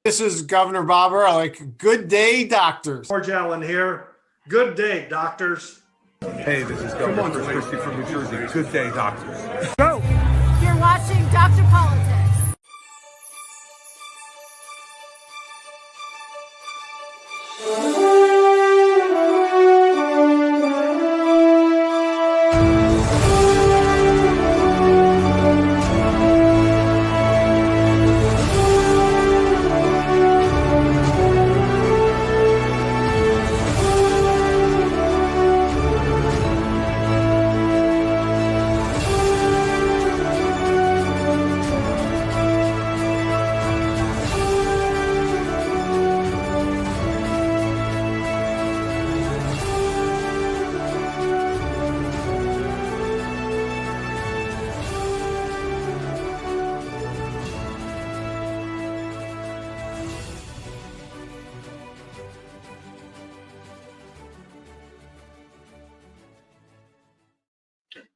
This is Governor Bobber. I like good day, doctors. George Allen here. Good day, doctors. Hey, this is Governor Chris Christie from New Jersey. Good day, doctors. Go! You're watching Dr. Politics.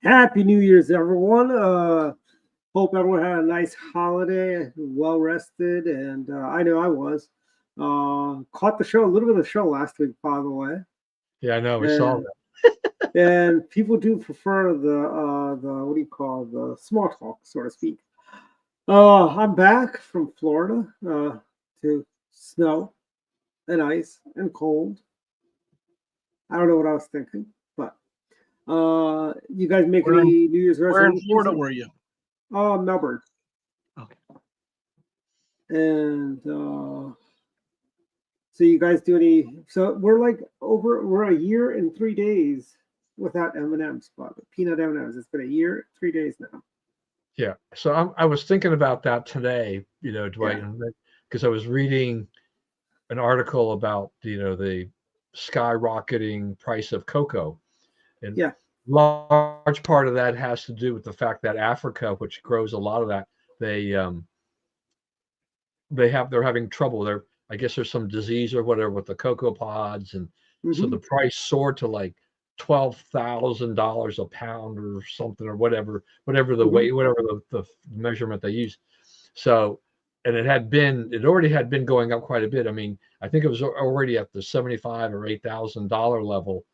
Happy New Year's, everyone. Hope everyone had a nice holiday, well rested, and I know I was. Caught the show, a little bit of the show last week, by the way. Yeah, I know, we saw that. And people do prefer the what do you call it, the small talk, so to speak. I'm back from Florida to snow and ice and cold. I don't know what I was thinking. You guys make any New Year's resolutions? Where in Florida were you? Melbourne. Okay. And so you guys do any? So we're a year and 3 days without M&M's, peanut M&M's. It's been a year, 3 days now. Yeah. So I was thinking about that today, Dwight, because I was reading an article about the skyrocketing price of cocoa. And large part of that has to do with the fact that Africa, which grows a lot of that, they're having trouble. I guess there's some disease or whatever with the cocoa pods, and so the price soared to like $12,000 a pound or something, or whatever the weight, whatever the measurement they use. So, and it already had been going up quite a bit. I mean, I think it was already at the $75,000 or $8,000 level.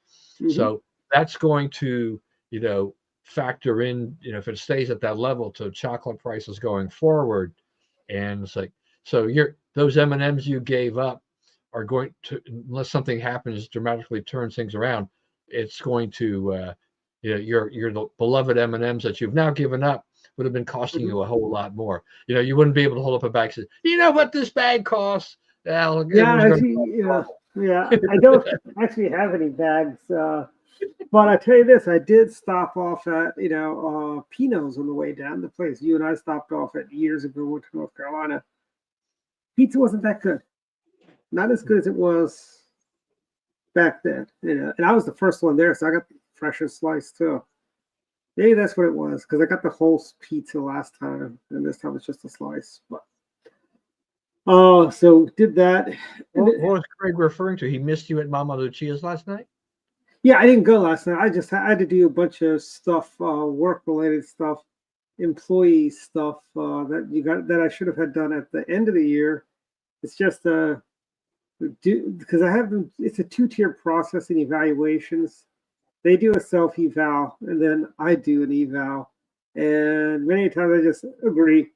So that's going to, factor in, if it stays at that level, to chocolate prices going forward. And it's like, so those M&Ms you gave up are going to, unless something happens dramatically turns things around, it's going to, your beloved M&Ms that you've now given up would have been costing you a whole lot more. You wouldn't be able to hold up a bag and say, you know what this bag costs? Well, I don't actually have any bags. But I tell you this, I did stop off at, Pino's on the way down the place. You and I stopped off at years ago, went to North Carolina. Pizza wasn't that good. Not as good as it was back then. And I was the first one there, so I got the freshest slice too. Maybe that's what it was, because I got the whole pizza last time, and this time it's just a slice. But so did that. What was Craig referring to? He missed you at Mama Lucia's last night? Yeah, I didn't go last night. I had to do a bunch of stuff, work-related stuff, employee stuff that I should have had done at the end of the year. It's just because it's a two-tier process in evaluations. They do a self-eval, and then I do an eval. And many times I just agree.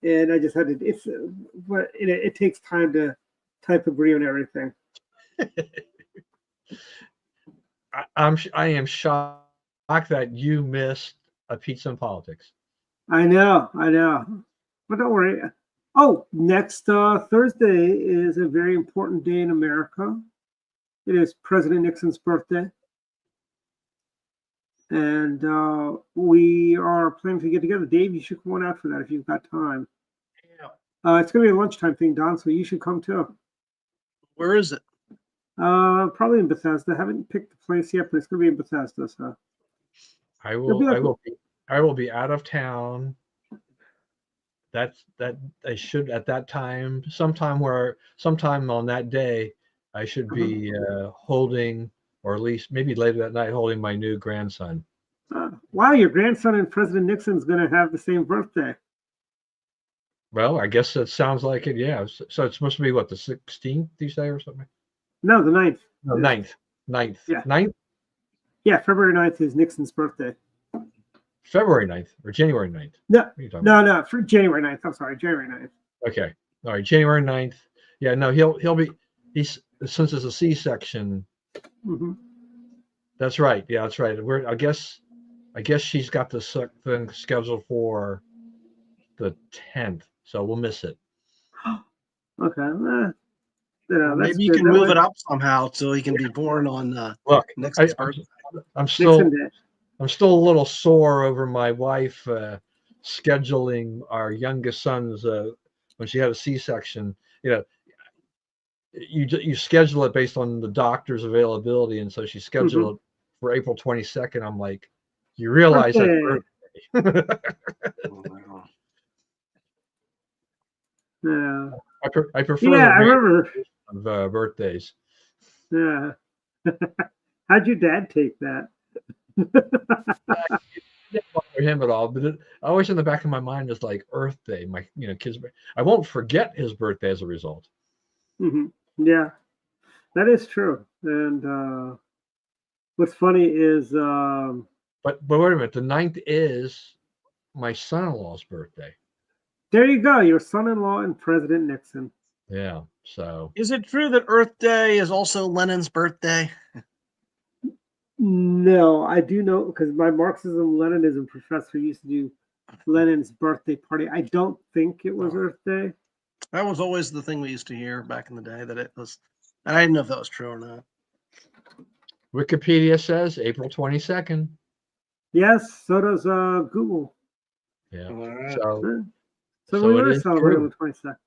And I just had to, but it takes time to type agree on everything. I am shocked that you missed a pizza in politics. I know, but don't worry. Oh, next Thursday is a very important day in America. It is President Nixon's birthday, and we are planning to get together. Dave, you should come on out for that if you've got time. Yeah. It's going to be a lunchtime thing, Don, so you should come too. Where is it? Probably in Bethesda. Haven't picked the place yet, but it's going to be in Bethesda. So I will be out of town. That I should at that time, sometime on that day, I should be holding, or at least maybe later that night, holding my new grandson. Wow, your grandson and President Nixon's going to have the same birthday. Well, I guess it sounds like it. Yeah. So it's supposed to be what, the 16th, you say, or something? No, the 9th. No, 9th. 9th. Yeah. 9th? Yeah, February 9th is Nixon's birthday. February 9th or January 9th? No, What are you talking about? no, for January 9th. I'm sorry, January 9th. Okay. All right. January 9th. Yeah. No, he'll be, since it's a C-section. Mm-hmm. That's right. Yeah, that's right. I guess she's got the thing scheduled for the 10th, so we'll miss it. Okay. Well, That's maybe you good. can That move way- it up somehow so he can be born on Look, Nixon's birthday. I'm still Nixon Day. I'm still a little sore over my wife scheduling our youngest son's when she had a C-section. You know, you schedule it based on the doctor's availability, and so she scheduled it for April 22nd. I'm like, you realize that. Yeah. I prefer Yeah, I remember. of birthdays. Yeah. How'd your dad take that? It didn't bother him at all, but always in the back of my mind is like Earth Day. My kids. I won't forget his birthday as a result. Mm-hmm. Yeah, that is true. And what's funny is, But wait a minute. The 9th is my son-in-law's birthday. there you go. Your son-in-law and President Nixon. Yeah. So Is it true that Earth Day is also Lenin's birthday? No, I do know because my Marxism-Leninism professor used to do Lenin's birthday party. I don't think it was Earth Day. That was always the thing we used to hear back in the day, that it was. And I didn't know if that was true or not. Wikipedia says April 22nd. Yes, so does Google. Yeah. All right. So So we it were is celebrating true. the 22nd.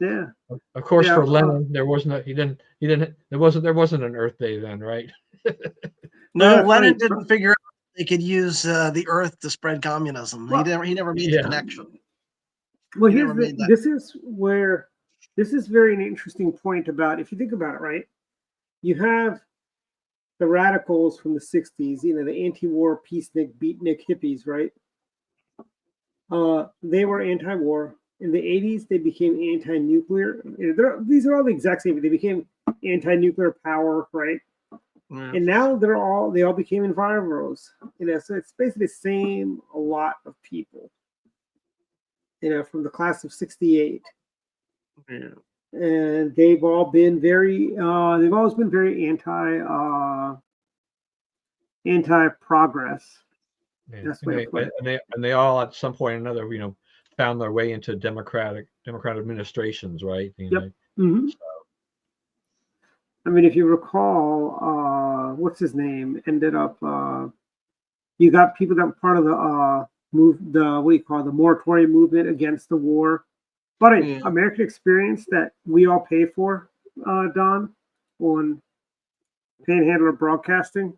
Yeah. Of course, Yeah, for Lenin, there wasn't there wasn't an Earth Day then, right? No, that's Lenin right. didn't figure out they could use the Earth to spread communism. Well, He never made the connection. Well, He here's never made that. this is very an interesting point about, if you think about it, right? You have the radicals from the 60s, the anti-war, peacenik, beatnik hippies, right? They were anti-war. In the 80s, they became anti-nuclear. These are all the exact same. They became anti-nuclear power, right? Yeah. And now they all became environmentalists. So it's basically the same a lot of people. From the class of '68. Yeah. And they've always been very anti-progress. Yeah. That's the way to put it. And they all at some point or another, found their way into Democratic administrations, right? Yep. Mm-hmm. I mean, if you recall, what's his name ended up. You got people that were part of the moratorium movement against the war. But an American experience that we all pay for, Don, on Panhandler Broadcasting.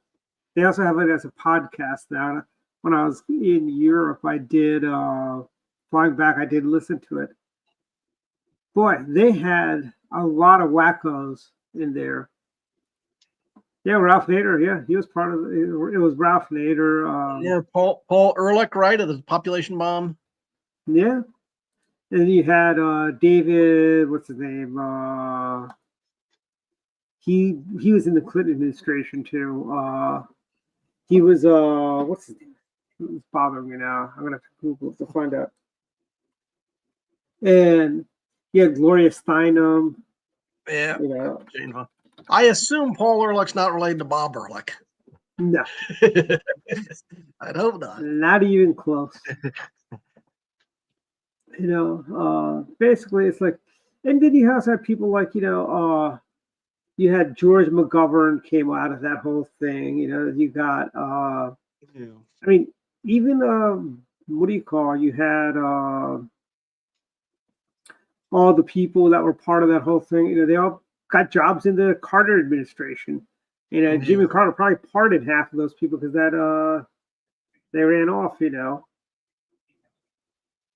They also have it as a podcast now. When I was in Europe, I did, flying back, I did listen to it. Boy, they had a lot of wackos in there. Yeah, Ralph Nader. Yeah, he was part of it. It was Ralph Nader. Paul Ehrlich, right, of the population bomb. Yeah, and you had David. What's his name? He was in the Clinton administration too. He was what's his name? It's bothering me now. I'm gonna have to Google it to find out. And yeah, Gloria Steinem. Yeah. I assume Paul Ehrlich's not related to Bob Ehrlich. No. I'd hope not. Not even close. Basically it's like, and then you also have people like, you had George McGovern came out of that whole thing. You got I mean, even what do you call? You had all the people that were part of that whole thing. They all got jobs in the Carter administration. Jimmy Carter probably pardoned half of those people because that they ran off. And,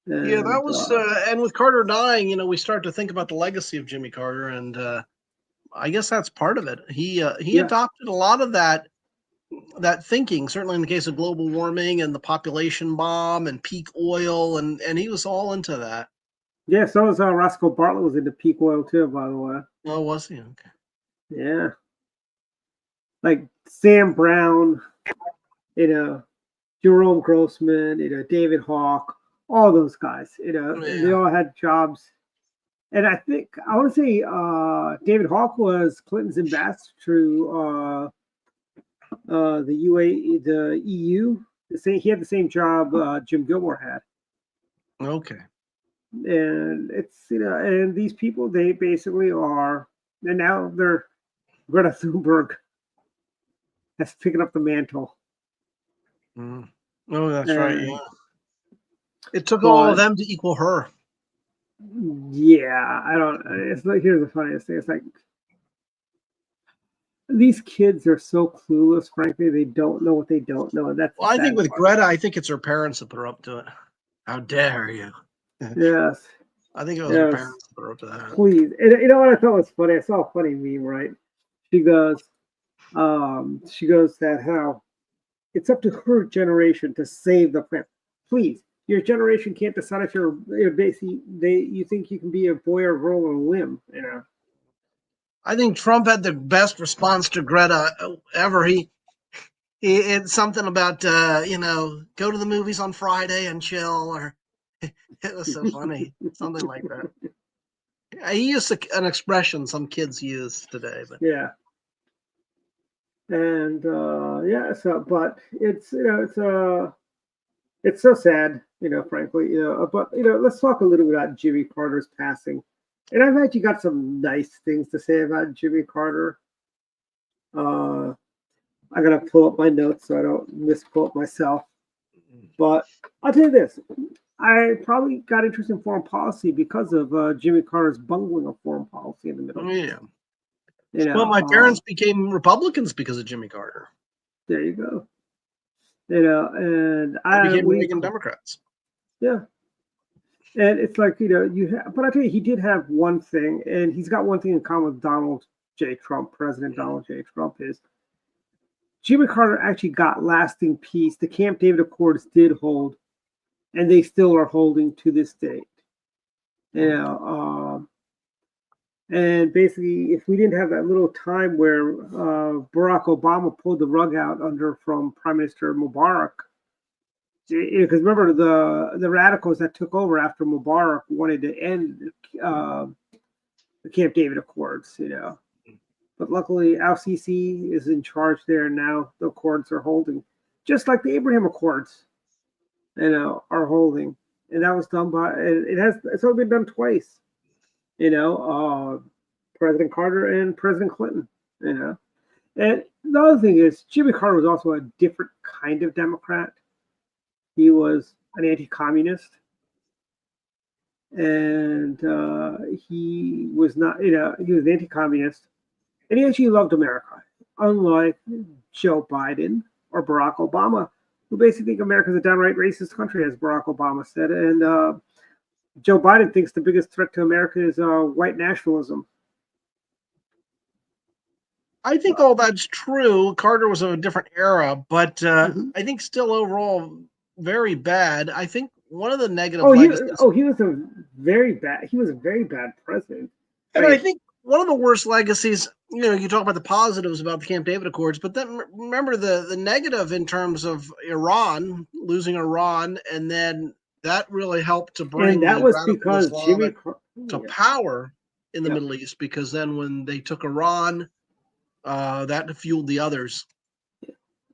yeah, that was and with Carter dying, we start to think about the legacy of Jimmy Carter, and I guess that's part of it. He adopted a lot of that that thinking, certainly in the case of global warming and the population bomb and peak oil, and he was all into that. Yeah, so was Roscoe Bartlett was into peak oil too, by the way. Oh, was he? Okay. Yeah. Like Sam Brown, Jerome Grossman, David Hawk, all those guys, they all had jobs. And I think I want to say David Hawk was Clinton's ambassador to the EU. He had the same job Jim Gilmore had. Okay. And it's and these people, they basically are, and now they're Greta Thunberg has picking up the mantle. Mm. Oh, that's right. Yeah. It took all of them to equal her. Yeah, I don't. It's like, here's the funniest thing. It's like these kids are so clueless. Frankly, they don't know what they don't know. And that's well, I think with Greta, I think it's her parents that put her up to it. How dare you? Yes. I think it was her parents that put her up to that. Please. And you know what I thought was funny? I saw a funny meme, right? She goes that how it's up to her generation to save the planet. Please, your generation can't decide if you're basically you think you can be a boy or girl on a whim, I think Trump had the best response to Greta ever. It's something about go to the movies on Friday and chill, or it was so funny, something like that. He used an expression some kids use today, but yeah. And but it's it's so sad, frankly, but let's talk a little bit about Jimmy Carter's passing. And I've actually got some nice things to say about Jimmy Carter. I gotta pull up my notes so I don't misquote myself. But I'll tell you this: I probably got interested in foreign policy because of Jimmy Carter's bungling of foreign policy in the Middle East. Yeah. Well, my parents became Republicans because of Jimmy Carter. There you go. And I became Reagan Democrats. Yeah. And it's like, but I tell you, he did have one thing, and he's got one thing in common with Donald J. Trump, President Donald J. Trump, is Jimmy Carter actually got lasting peace. The Camp David Accords did hold, and they still are holding to this date. And basically, if we didn't have that little time where Barack Obama pulled the rug out from Prime Minister Mubarak, because remember the radicals that took over after Mubarak wanted to end the Camp David Accords, But luckily, Al-Sisi is in charge there, and now the Accords are holding, just like the Abraham Accords, are holding. And that was done by it's only been done twice. President Carter and President Clinton, And the other thing is, Jimmy Carter was also a different kind of Democrat. He was an anti-communist, and he was not, he was an anti-communist, and he actually loved America, unlike Joe Biden or Barack Obama, who basically think America's a downright racist country, as Barack Obama said, and Joe Biden thinks the biggest threat to America is white nationalism. I think all that's true. Carter was of a different era, but I think still overall very bad. I think one of the negative legacies. He was a very bad. He was a very bad president. And I think one of the worst legacies. You talk about the positives about the Camp David Accords, but then remember the negative in terms of Iran, losing Iran, and then that really helped to bring that was because Jimmy to power in the Middle East, because then when they took Iran, that fueled the others.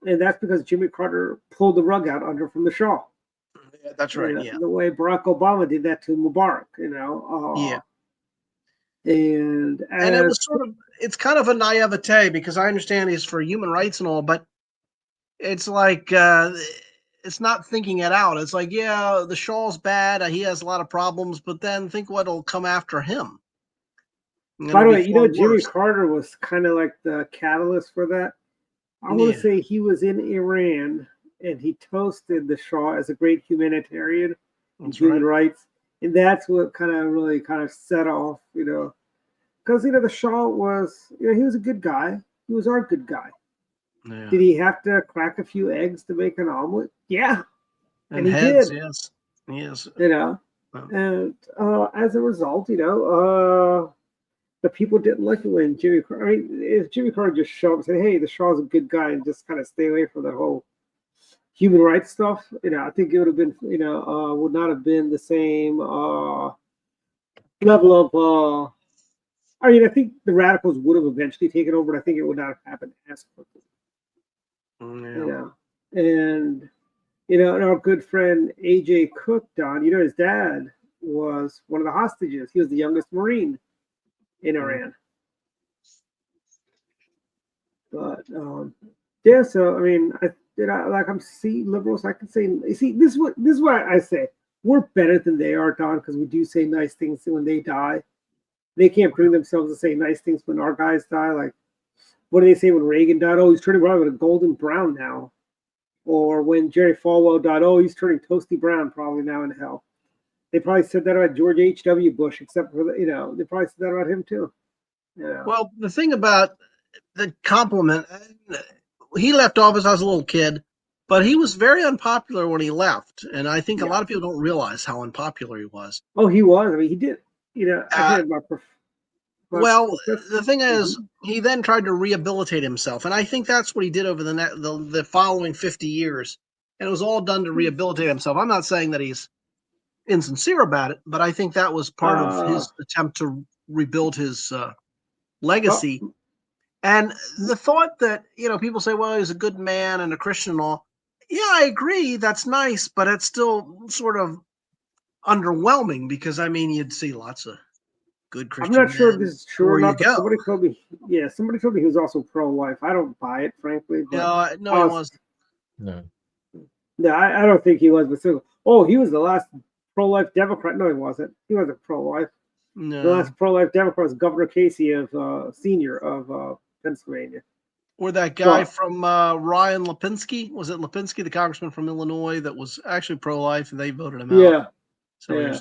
And that's because Jimmy Carter pulled the rug out from the Shah. Yeah, that's right. The way Barack Obama did that to Mubarak, And it was it's kind of a naivete, because I understand he's for human rights and all, but it's like it's not thinking it out. It's like, the Shah's bad. He has a lot of problems, but then think what'll come after him. By the way, Jimmy Carter was kind of like the catalyst for that. I want to say he was in Iran and he toasted the Shah as a great humanitarian and human rights. And that's what really set off, because, the Shah was, he was a good guy. He was our good guy. Yeah. Did he have to crack a few eggs to make an omelet? Yeah, and he heads, did. yes. Yes. You know, Wow. and as a result, the people didn't like it when Jimmy Carter. I mean, if Jimmy Carter just showed up and said, "Hey, the Shaw's a good guy," and just kind of stay away from that whole human rights stuff, I think it would have been, would not have been the same level of. I mean, I think the radicals would have eventually taken over, but I think it would not have happened as quickly. Yeah. And and our good friend AJ Cook, Don, his dad was one of the hostages. He was the youngest Marine in Iran. But yeah, so I mean, I'm seeing liberals. I can say, you see, this is what I say. We're better than they are, Don, because we do say nice things when they die. They can't bring themselves to say nice things when our guys die. Like, what do they say when Reagan died? Oh, he's turning around with a golden brown now. Or when Jerry Falwell died, oh, he's turning toasty brown probably now in hell. They probably said that about George H.W. Bush, except for they probably said that about him too. Yeah. Well, the thing about the compliment, he left office. I was a little kid, but he was very unpopular when he left, and I think a lot of people don't realize how unpopular he was. Oh, he was. I mean, he did. I had well, the thing is, he then tried to rehabilitate himself, and I think that's what he did over the following 50 years, and it was all done to rehabilitate himself. I'm not saying that he's insincere about it, but I think that was part of his attempt to rebuild his legacy. And the thought that, people say, well, he's a good man and a Christian and all. Yeah, I agree. That's nice, but it's still sort of underwhelming because, I mean, you'd see lots of good Christian men. I'm not sure if this is true or not, but go. somebody told me he was also pro-life. I don't buy it, frankly. But no, he wasn't. No. No, I don't think he was. But still, he was the last pro-life Democrat. No, he wasn't. He wasn't pro-life. No. The last pro-life Democrat was Governor Casey Senior of Pennsylvania. Or that guy from Ryan Lipinski. Was it Lipinski, the congressman from Illinois, that was actually pro-life, and they voted him out? Yeah. So yeah.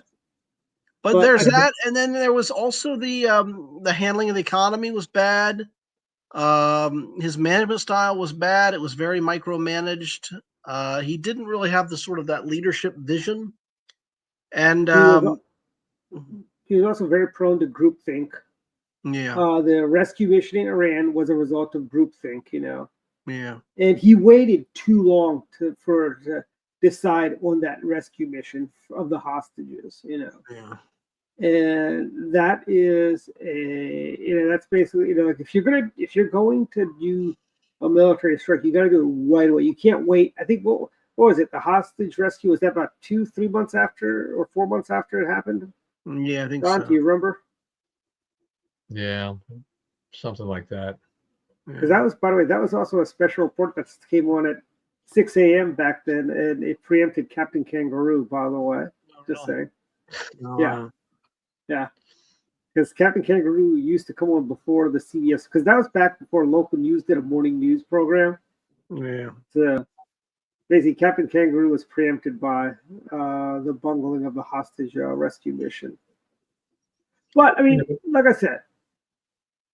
But there's that, and then there was also the handling of the economy was bad. His management style was bad. It was very micromanaged. He didn't really have the sort of that leadership vision. And he was also very prone to groupthink. Yeah. The rescue mission in Iran was a result of groupthink, Yeah. And he waited too long to decide on that rescue mission of the hostages, Yeah. And that is that's basically, like if you're going to do a military strike, you got to do it right away. You can't wait. I think what was it? The hostage rescue, was that about 2-3 months after or 4 months after it happened? Yeah, I think Don, so. do you remember? Yeah, something like that. Because that was, by the way, that was also a special report that came on at 6 a.m. back then, and it preempted Captain Kangaroo, by the way. Just saying. Yeah. Because Captain Kangaroo used to come on before the CBS, because that was back before local news did a morning news program. Yeah. So basically, Captain Kangaroo was preempted by the bungling of the hostage rescue mission. But, I mean, like I said,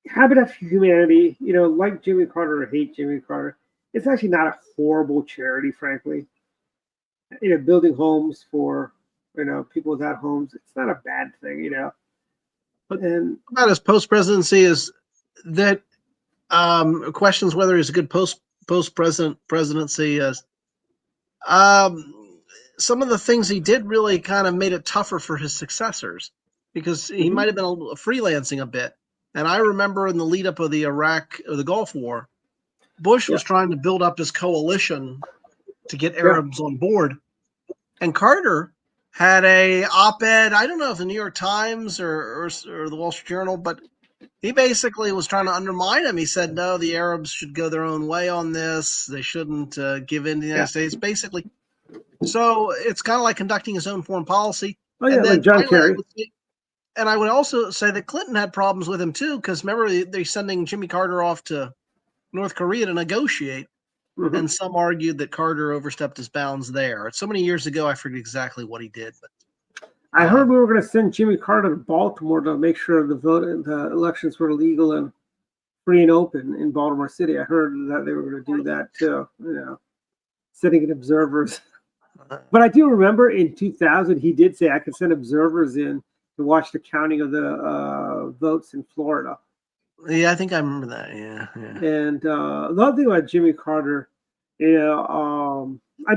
Habit of Humanity, like Jimmy Carter or hate Jimmy Carter, it's actually not a horrible charity, frankly. Building homes for, people without homes, it's not a bad thing, But and about his post-presidency is that questions whether he's a good post-presidency. Some of the things he did really kind of made it tougher for his successors because he might have been freelancing a bit. And I remember in the lead up of the Iraq or the Gulf War, Bush was trying to build up his coalition to get Arabs on board. And Carter had a op-ed, I don't know if the New York Times or the Wall Street Journal, but he basically was trying to undermine him. He said, no, the Arabs should go their own way on this. They shouldn't give in to the United States, basically. So it's kind of like conducting his own foreign policy. Oh, yeah, like John Kerry. And I would also say that Clinton had problems with him, too, because remember, they're sending Jimmy Carter off to North Korea to negotiate. And some argued that Carter overstepped his bounds there. So many years ago, I forget exactly what he did. But I heard we were going to send Jimmy Carter to Baltimore to make sure the elections were legal and free and open in Baltimore City. I heard that they were going to do that too. Sending in observers. But I do remember in 2000 he did say I could send observers in to watch the counting of the votes in Florida. Yeah, I think I remember that. Yeah. And the other thing about Jimmy Carter, I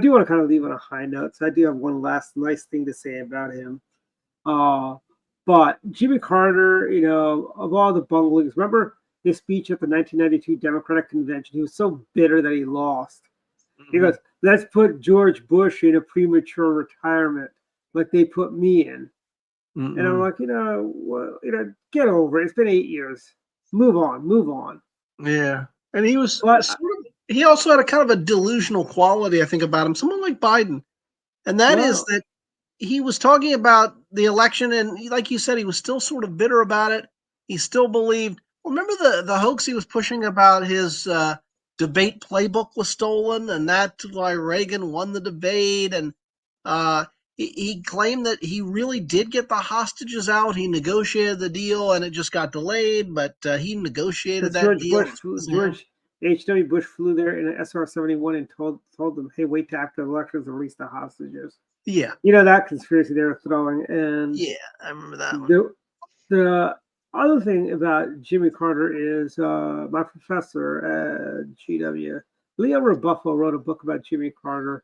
do want to kind of leave on a high note. So I do have one last nice thing to say about him. But Jimmy Carter, of all the bunglings, remember his speech at the 1992 Democratic Convention? He was so bitter that he lost. He goes, "Let's put George Bush in a premature retirement like they put me in." And I'm like, get over it. It's been 8 years. Move on. Yeah. And he was he also had a kind of a delusional quality, I think, about him, someone like Biden. And that is that he was talking about the election, and like you said, he was still sort of bitter about it. He still believed. Remember the hoax he was pushing about his debate playbook was stolen, and that's why Reagan won the debate. And he claimed that he really did get the hostages out. He negotiated the deal, and it just got delayed. But he negotiated that deal. George H.W. Bush flew there in an SR-71 and told them, "Hey, wait till after the elections to release the hostages." Yeah, that conspiracy they were throwing. And yeah, I remember that one. The other thing about Jimmy Carter is my professor at GW, Leo Rebuffo, wrote a book about Jimmy Carter.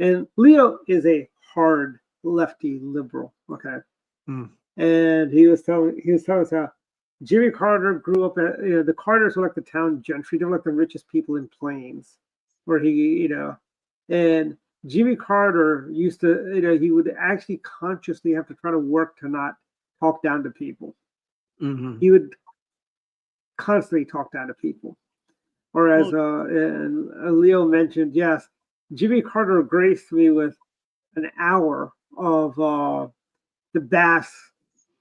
And Leo is a hard lefty liberal, okay? And he was telling us how Jimmy Carter grew up at, the Carters were like the town gentry. They were like the richest people in Plains, where and Jimmy Carter used to, he would actually consciously have to try to work to not talk down to people. He would constantly talk down to people. Whereas, and Leo mentioned, yes, Jimmy Carter graced me with an hour of the Bass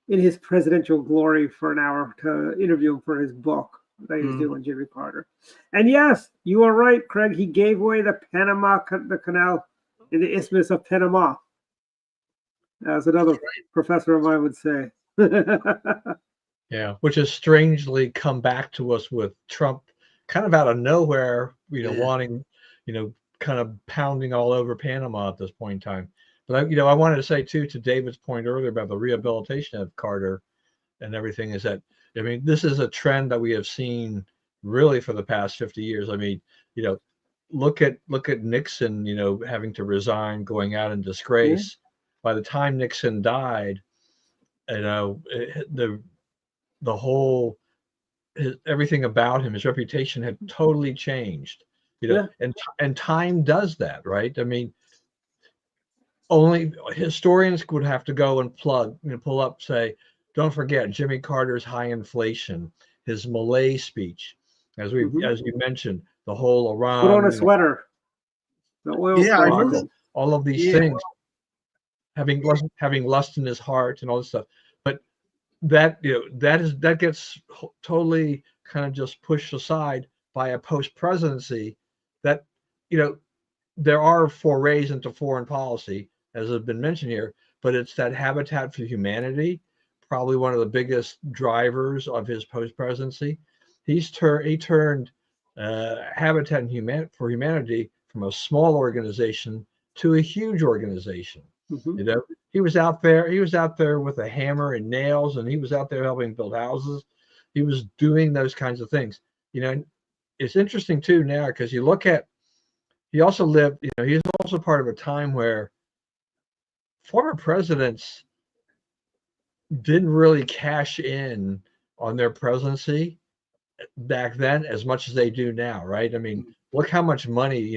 in his presidential glory for an hour to interview him for his book that he was doing, Jimmy Carter. And yes, you are right, Craig. He gave away the canal in the Isthmus of Panama, as another professor of mine would say. Yeah, which has strangely come back to us with Trump kind of out of nowhere, wanting, kind of pounding all over Panama at this point in time. But I wanted to say too, to David's point earlier about the rehabilitation of Carter and everything, is that, this is a trend that we have seen really for the past 50 years. Look at Nixon, having to resign, going out in disgrace. By the time Nixon died, the whole everything about him, his reputation had totally changed. And time does that, right? Only historians would have to go and pull up, say, don't forget Jimmy Carter's high inflation, his Malay speech, as you mentioned, the whole Iran, put on a sweater, the oil crisis, all of these things, having lust in his heart and all this stuff. But that gets totally kind of just pushed aside by a post presidency that there are forays into foreign policy, as has been mentioned here, but it's that Habitat for Humanity, probably one of the biggest drivers of his post-presidency. He turned Habitat for Humanity from a small organization to a huge organization. He was out there with a hammer and nails, and he was out there helping build houses. He was doing those kinds of things. It's interesting too now, because you look at, he also lived, he's also part of a time where former presidents didn't really cash in on their presidency back then as much as they do now, right? Look how much money,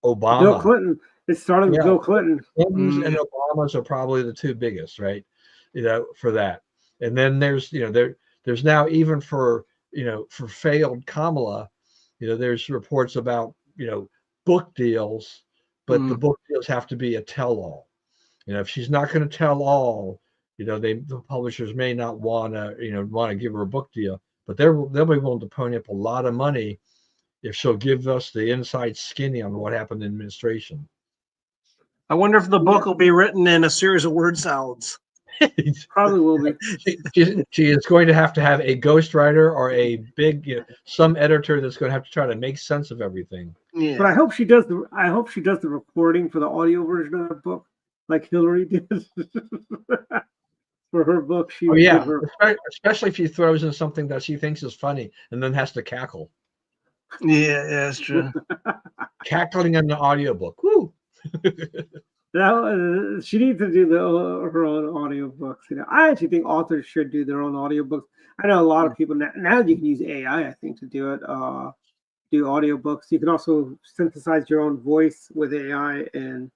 Obama. Bill Clinton. It started with Bill Clinton. Clintons and Obamas are probably the two biggest, right? For that. And then there's now, even for failed Kamala, there's reports about, book deals, but the book deals have to be a tell-all. If she's not going to tell all, the publishers may not want to give her a book deal, but they'll be willing to pony up a lot of money if she'll give us the inside skinny on what happened in administration. I wonder if the book will be written in a series of word salads. Probably will be. She is going to have a ghostwriter or a big, some editor that's going to have to try to make sense of everything. Yeah. But I hope she does the recording for the audio version of the book, like Hillary did for her book. She Oh yeah, did her. especially if she throws in something that she thinks is funny and then has to cackle. Yeah, that's true. Cackling in the audiobook. Woo! Now, she needs to do her own audiobooks. I actually think authors should do their own audiobooks. I know a lot of people now you can use AI, I think, to do it. Do audiobooks. You can also synthesize your own voice with AI, and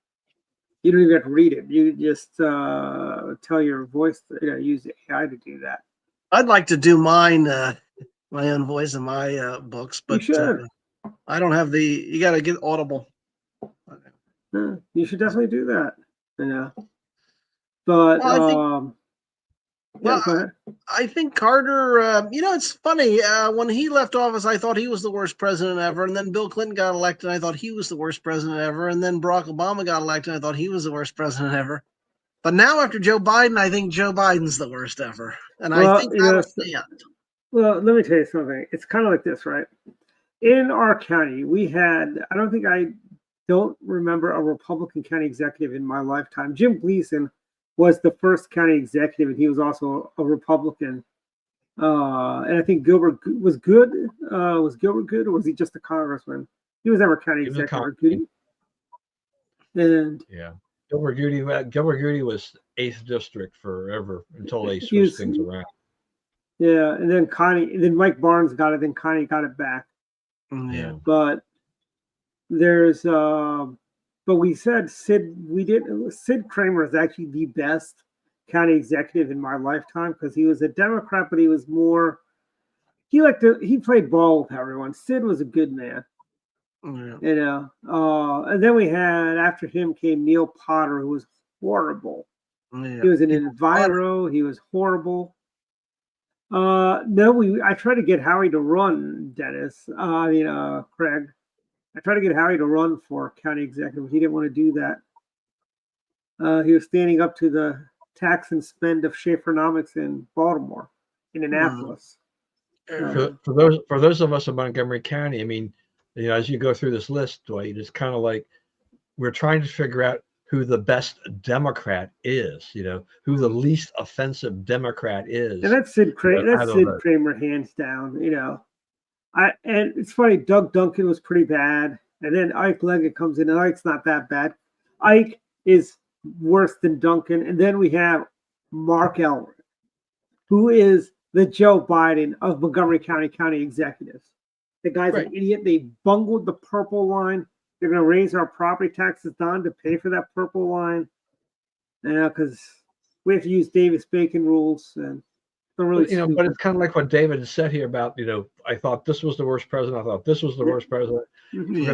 you don't even have to read it. You just tell your voice, use AI to do that. I'd like to do mine, my own voice in my books, but You should. I don't have you got to get Audible. You should definitely do that. But Well, yeah, go ahead. I think Carter, it's funny. When he left office, I thought he was the worst president ever. And then Bill Clinton got elected, and I thought he was the worst president ever. And then Barack Obama got elected, and I thought he was the worst president ever. But now after Joe Biden, I think Joe Biden's the worst ever. And I think that'll stand. Well, let me tell you something. It's kind of like this, right? In our county, we had, I don't remember a Republican county executive in my lifetime. Jim Gleason was the first county executive, and he was also a Republican. And I think Gilbert was good. Was Gilbert good, or was he just a congressman? He was never county executive. And yeah, Gilbert Goody was 8th district forever until they switched things around. Yeah, and then Mike Barnes got it. Then Connie got it back. Yeah, but there's but we said Sid Kramer is actually the best county executive in my lifetime because he was a Democrat, but he was more he played ball with everyone. Sid was a good man. Yeah. And then we had after him came Neil Potter, who was horrible. Yeah. He was an enviro, he was horrible. I tried to get Howie to run, Dennis. Craig. I tried to get Howie to run for county executive. He didn't want to do that. He was standing up to the tax and spend of Schaefernomics in Baltimore, in Annapolis. For those of us in Montgomery County, I mean, as you go through this list, Dwight, it's kind of like we're trying to figure out who the best Democrat is, who the least offensive Democrat is. And that's Sid Kramer. That's Sid Kramer, hands down. And it's funny. Doug Duncan was pretty bad, and then Ike Leggett comes in, and Ike's not that bad. Ike is worse than Duncan, and then we have Mark Elrick, who is the Joe Biden of Montgomery County executives. The guy's an idiot. They bungled the purple line. They're going to raise our property taxes down to pay for that purple line. Because we have to use Davis-Bacon rules. And really but it's kind of like what David said here about, I thought this was the worst president. I thought this was the worst president. Yeah.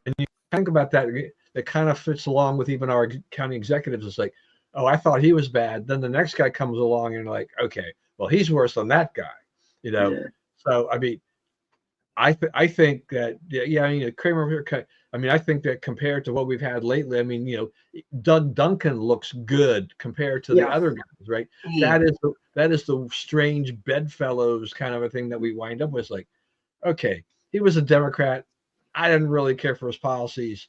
And you think about that, it kind of fits along with even our county executives. It's like, oh, I thought he was bad. Then the next guy comes along and like, okay, well, he's worse than that guy. Yeah. So, I mean, I think that Kramer. I mean, I think that compared to what we've had lately, I mean, Doug Duncan looks good compared to the other guys, right? Yeah. That is the strange bedfellows kind of a thing that we wind up with. Like, okay, he was a Democrat. I didn't really care for his policies,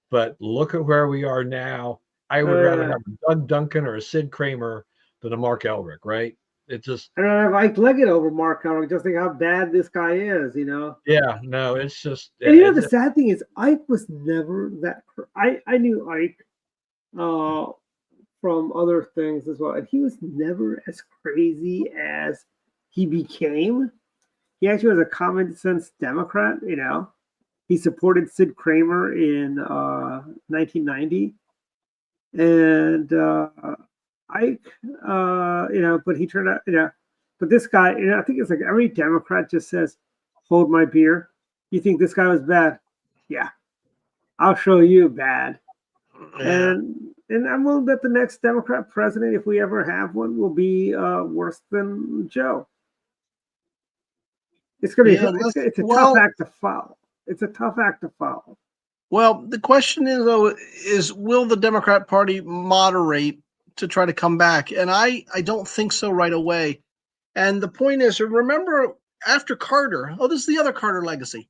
but look at where we are now. I would rather have a Doug Duncan or a Sid Kramer than a Mark Elrick, right? It just I don't have Ike Leggett over Mark Elrick. Just think how bad this guy is, Yeah, no, it's just. And the sad thing is, Ike was never that. I knew Ike from other things as well, and he was never as crazy as he became. He actually was a common sense Democrat. He supported Sid Kramer in 1990, and. Ike, but he turned out, but this guy, I think it's like every Democrat just says, hold my beer. You think this guy was bad? Yeah. I'll show you bad. Yeah. And I'm willing to bet the next Democrat president, if we ever have one, will be worse than Joe. It's going to be, it's a tough act to follow. It's a tough act to follow. Well, the question is, though, will the Democrat Party moderate to try to come back, and I don't think so right away. And the point is, remember after Carter, this is the other Carter legacy.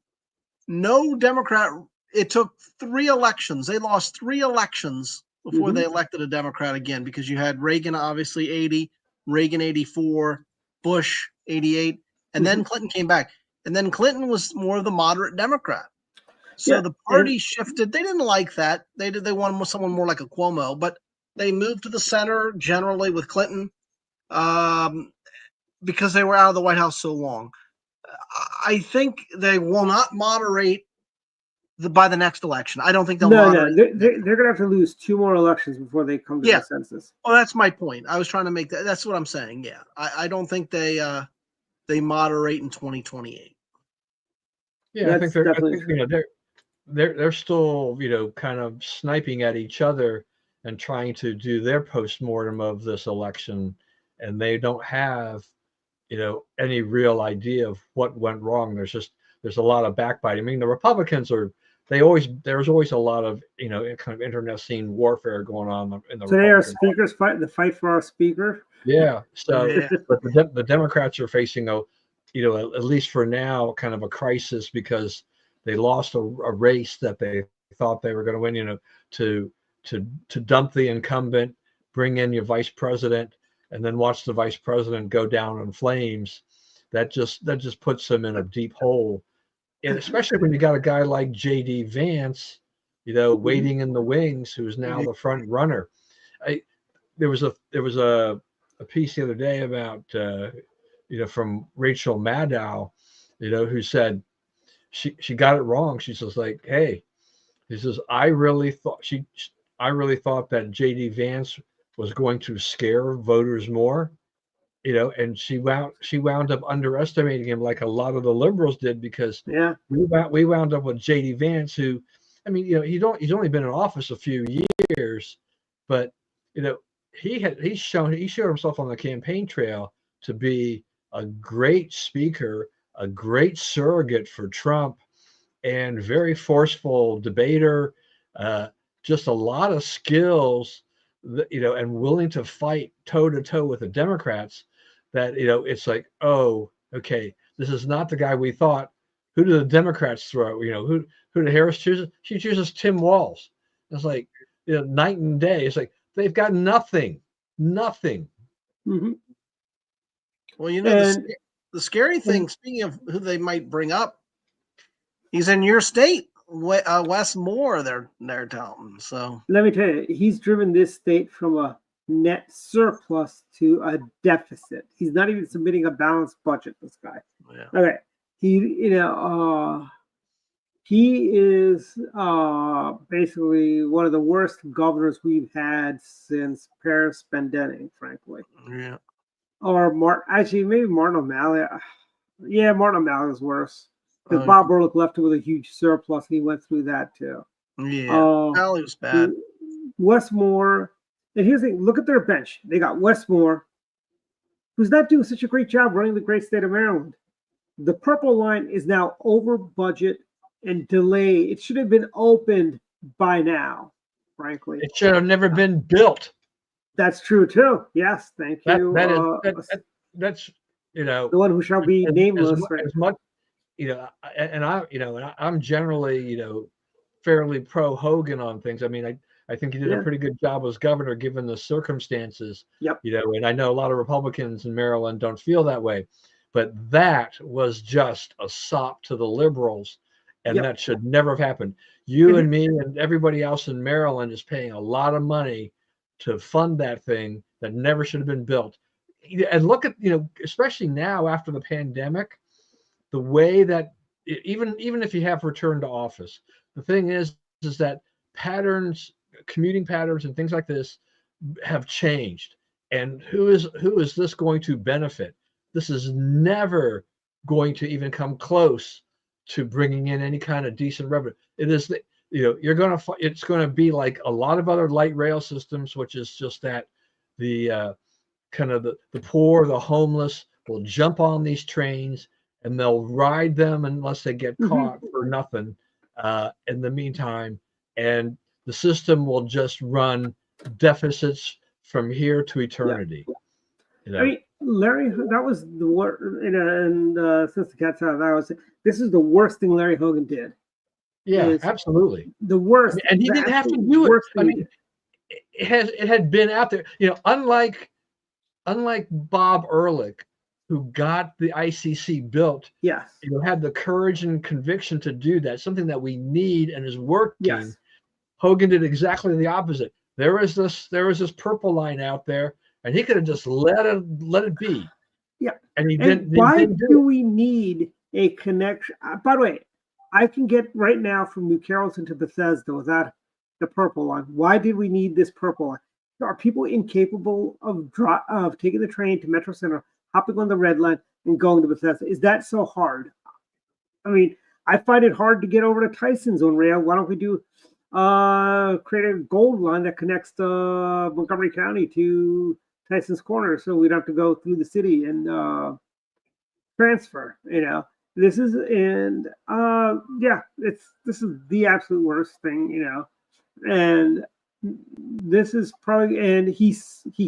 No Democrat. It took 3 elections. They lost 3 elections before they elected a Democrat again, because you had Reagan, obviously 80, Reagan 84, Bush 88, and then Clinton came back. And then Clinton was more of the moderate Democrat. So the party shifted. They didn't like that. They wanted someone more like a Cuomo, but they moved to the center generally with Clinton because they were out of the White House so long. I think they will not moderate by the next election. I don't think they'll moderate. No, they're going to have to lose 2 more elections before they come to the census. Oh, that's my point. I was trying to make that. That's what I'm saying. Yeah, I don't think they moderate in 2028. Yeah, I think they're still, kind of sniping at each other and trying to do their postmortem of this election, and they don't have, any real idea of what went wrong. There's a lot of backbiting. I mean, the Republicans there's always a lot of, kind of internecine warfare going on in the. Today our speakers fight for our speaker. Yeah. So, but the Democrats are facing at least for now, kind of a crisis because they lost a race that they thought they were going to win. To dump the incumbent, bring in your vice president, and then watch the vice president go down in flames. That just puts them in a deep hole. And especially when you got a guy like J.D. Vance, waiting in the wings, who's now the front runner. There was a piece the other day about from Rachel Maddow, who said she got it wrong. She says hey, he says I really thought that J.D. Vance was going to scare voters more. And she wound up underestimating him like a lot of the liberals did, because we wound up with J.D. Vance, who, I mean, he's only been in office a few years, but he showed himself on the campaign trail to be a great speaker, a great surrogate for Trump, and very forceful debater, just a lot of skills, and willing to fight toe to toe with the Democrats. That it's like, oh, okay, this is not the guy we thought. Who do the Democrats throw? Who did Harris choose? She chooses Tim Walz. It's like night and day. It's like they've got nothing. Mm-hmm. Well, the scary thing, speaking of who they might bring up, he's in your state, Wes Moore. They're telling. So let me tell you, he's driven this state from a net surplus to a deficit. He's not even submitting a balanced budget, this guy. Yeah. Okay. He is basically one of the worst governors we've had since Paris Pendenning, frankly. Yeah. Or maybe Martin O'Malley. Yeah, Martin O'Malley is worse. Because Bob Burlick left him with a huge surplus, and he went through that too. Yeah, O'Malley was bad. Wes Moore. And here's the thing, look at their bench. They got Wes Moore, who's not doing such a great job running the great state of Maryland. The purple line is now over budget and delayed. It should have been opened by now, frankly. It should have never been built. That's true tue. Yes, thank you. That's the one who shall be nameless. As much, I'm generally, fairly pro Hogan on things. I mean, I think he did a pretty good job as governor given the circumstances. Yep. And I know a lot of Republicans in Maryland don't feel that way, but that was just a sop to the liberals, and that should never have happened. You and me and everybody else in Maryland is paying a lot of money to fund that thing that never should have been built. And look at, especially now after the pandemic, the way that even if you have returned to office, the thing is that commuting patterns and things like this have changed. And who is this going to benefit? This is never going to even come close to bringing in any kind of decent revenue. It is, it's going to be like a lot of other light rail systems, which is just that the kind of the poor, the homeless will jump on these trains and they'll ride them unless they get caught for nothing in the meantime. And the system will just run deficits from here to eternity. You know, I mean, Larry, that was the worst. And since the cat's out, this is the worst thing Larry Hogan did. yeah, Is absolutely. the worst, And he the didn't have to absolute do it. worst I thing. mean, it had been out there. You know, unlike Bob Ehrlich, who got the ICC built, Yes. you know, had the courage and conviction to do that, something that we need and is working. Yes. Hogan did exactly the opposite. There was this purple line out there, and he could have just let it be. Yeah. And he And didn't. why Didn't do we need a connection? By the way, I can get right now from New Carrollton to Bethesda without the purple line. Why did we need this purple line? Are people incapable of taking the train to Metro Center, hopping on the red line, and going to Bethesda? Is that so hard? I mean, I find it hard to get over to Tyson's on rail. Why don't we create a gold line that connects Montgomery County to Tyson's Corner, so we don't have to go through the city and transfer. You know, this is this is the absolute worst thing. You know, and this is probably, and he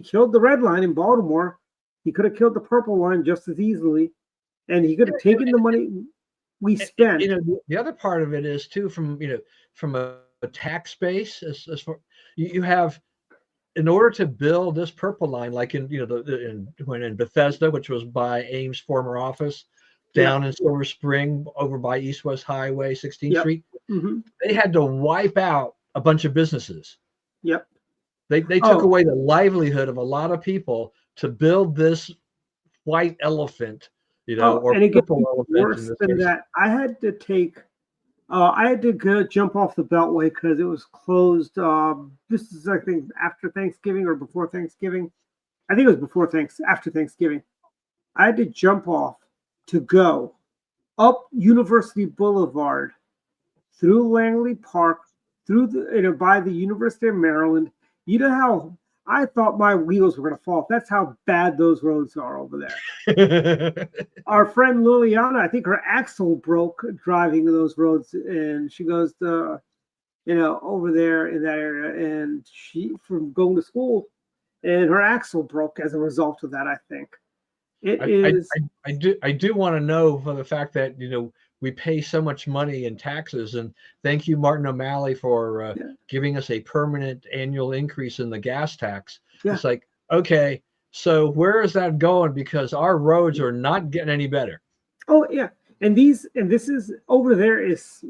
killed the red line in Baltimore. He could have killed the purple line just as easily, and he could have taken the money we spent. You know, the other part of it is too, from a tax base, as far, you have, in order to build this purple line, like in Bethesda, which was by Ames' former office, down in Silver Spring, over by East West Highway, 16th Street, they had to wipe out a bunch of businesses. Yep. They took away the livelihood of a lot of people to build this white elephant, or and it gets purple elephant. Worse than that, I had to go jump off the Beltway because it was closed. This is, I think, after Thanksgiving or before Thanksgiving. I think it was after Thanksgiving. I had to jump off to go up University Boulevard, through Langley Park, through by the University of Maryland. You know how I thought my wheels were going to fall. That's how bad those roads are over there. Our friend Liliana, I think her axle broke driving those roads, and she goes to, over there in that area, and she, from going to school, and her axle broke as a result of that. I think I do want to know, for the fact that we pay so much money in taxes, and thank you, Martin O'Malley, for giving us a permanent annual increase in the gas tax. Yeah. It's like, okay, so where is that going? Because our roads are not getting any better. Oh yeah, and this is over there is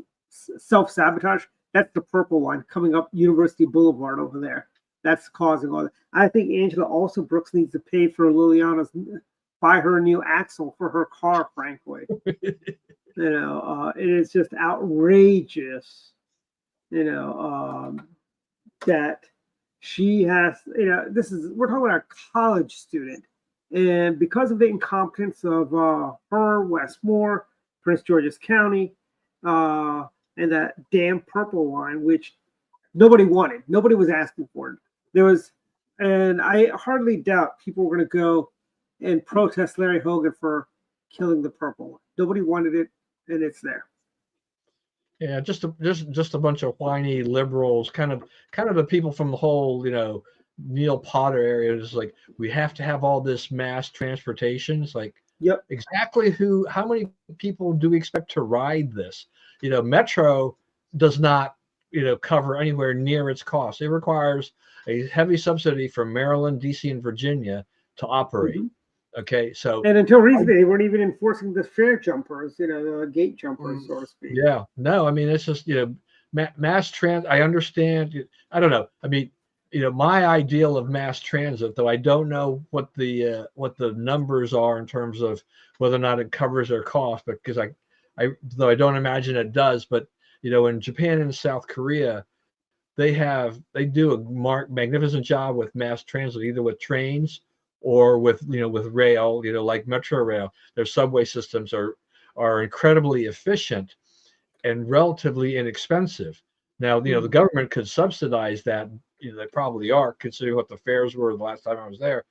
self-sabotage. That's the purple line coming up University Boulevard over there. That's causing all that. I think Angela also Brooks needs to pay for Liliana's, buy her a new axle for her car, frankly. It is just outrageous, that she has, we're talking about a college student, and because of the incompetence of her, Westmore, Prince George's County, and that damn purple line, which nobody wanted, nobody was asking for it. And I hardly doubt people were going to go and protest Larry Hogan for killing the purple line. Nobody wanted it, and it's there. Yeah, just a bunch of whiny liberals, kind of the people from the whole, Neil Potter area. Is like, we have to have all this mass transportation. It's like, yep, exactly how many people do we expect to ride this? Metro does not, cover anywhere near its cost. It requires a heavy subsidy from Maryland, DC, and Virginia to operate. Okay, so, and until recently, they weren't even enforcing the fare jumpers, the gate jumpers, so to speak. Yeah, no, I mean, it's just, mass transit. I understand. I don't know. I mean, my ideal of mass transit, though I don't know what the numbers are in terms of whether or not it covers their cost, because though I don't imagine it does, but in Japan and South Korea, they do a magnificent job with mass transit, either with trains or with rail, like Metro Rail. Their subway systems are incredibly efficient and relatively inexpensive. Now, the government could subsidize that. They probably are, considering what the fares were the last time I was there.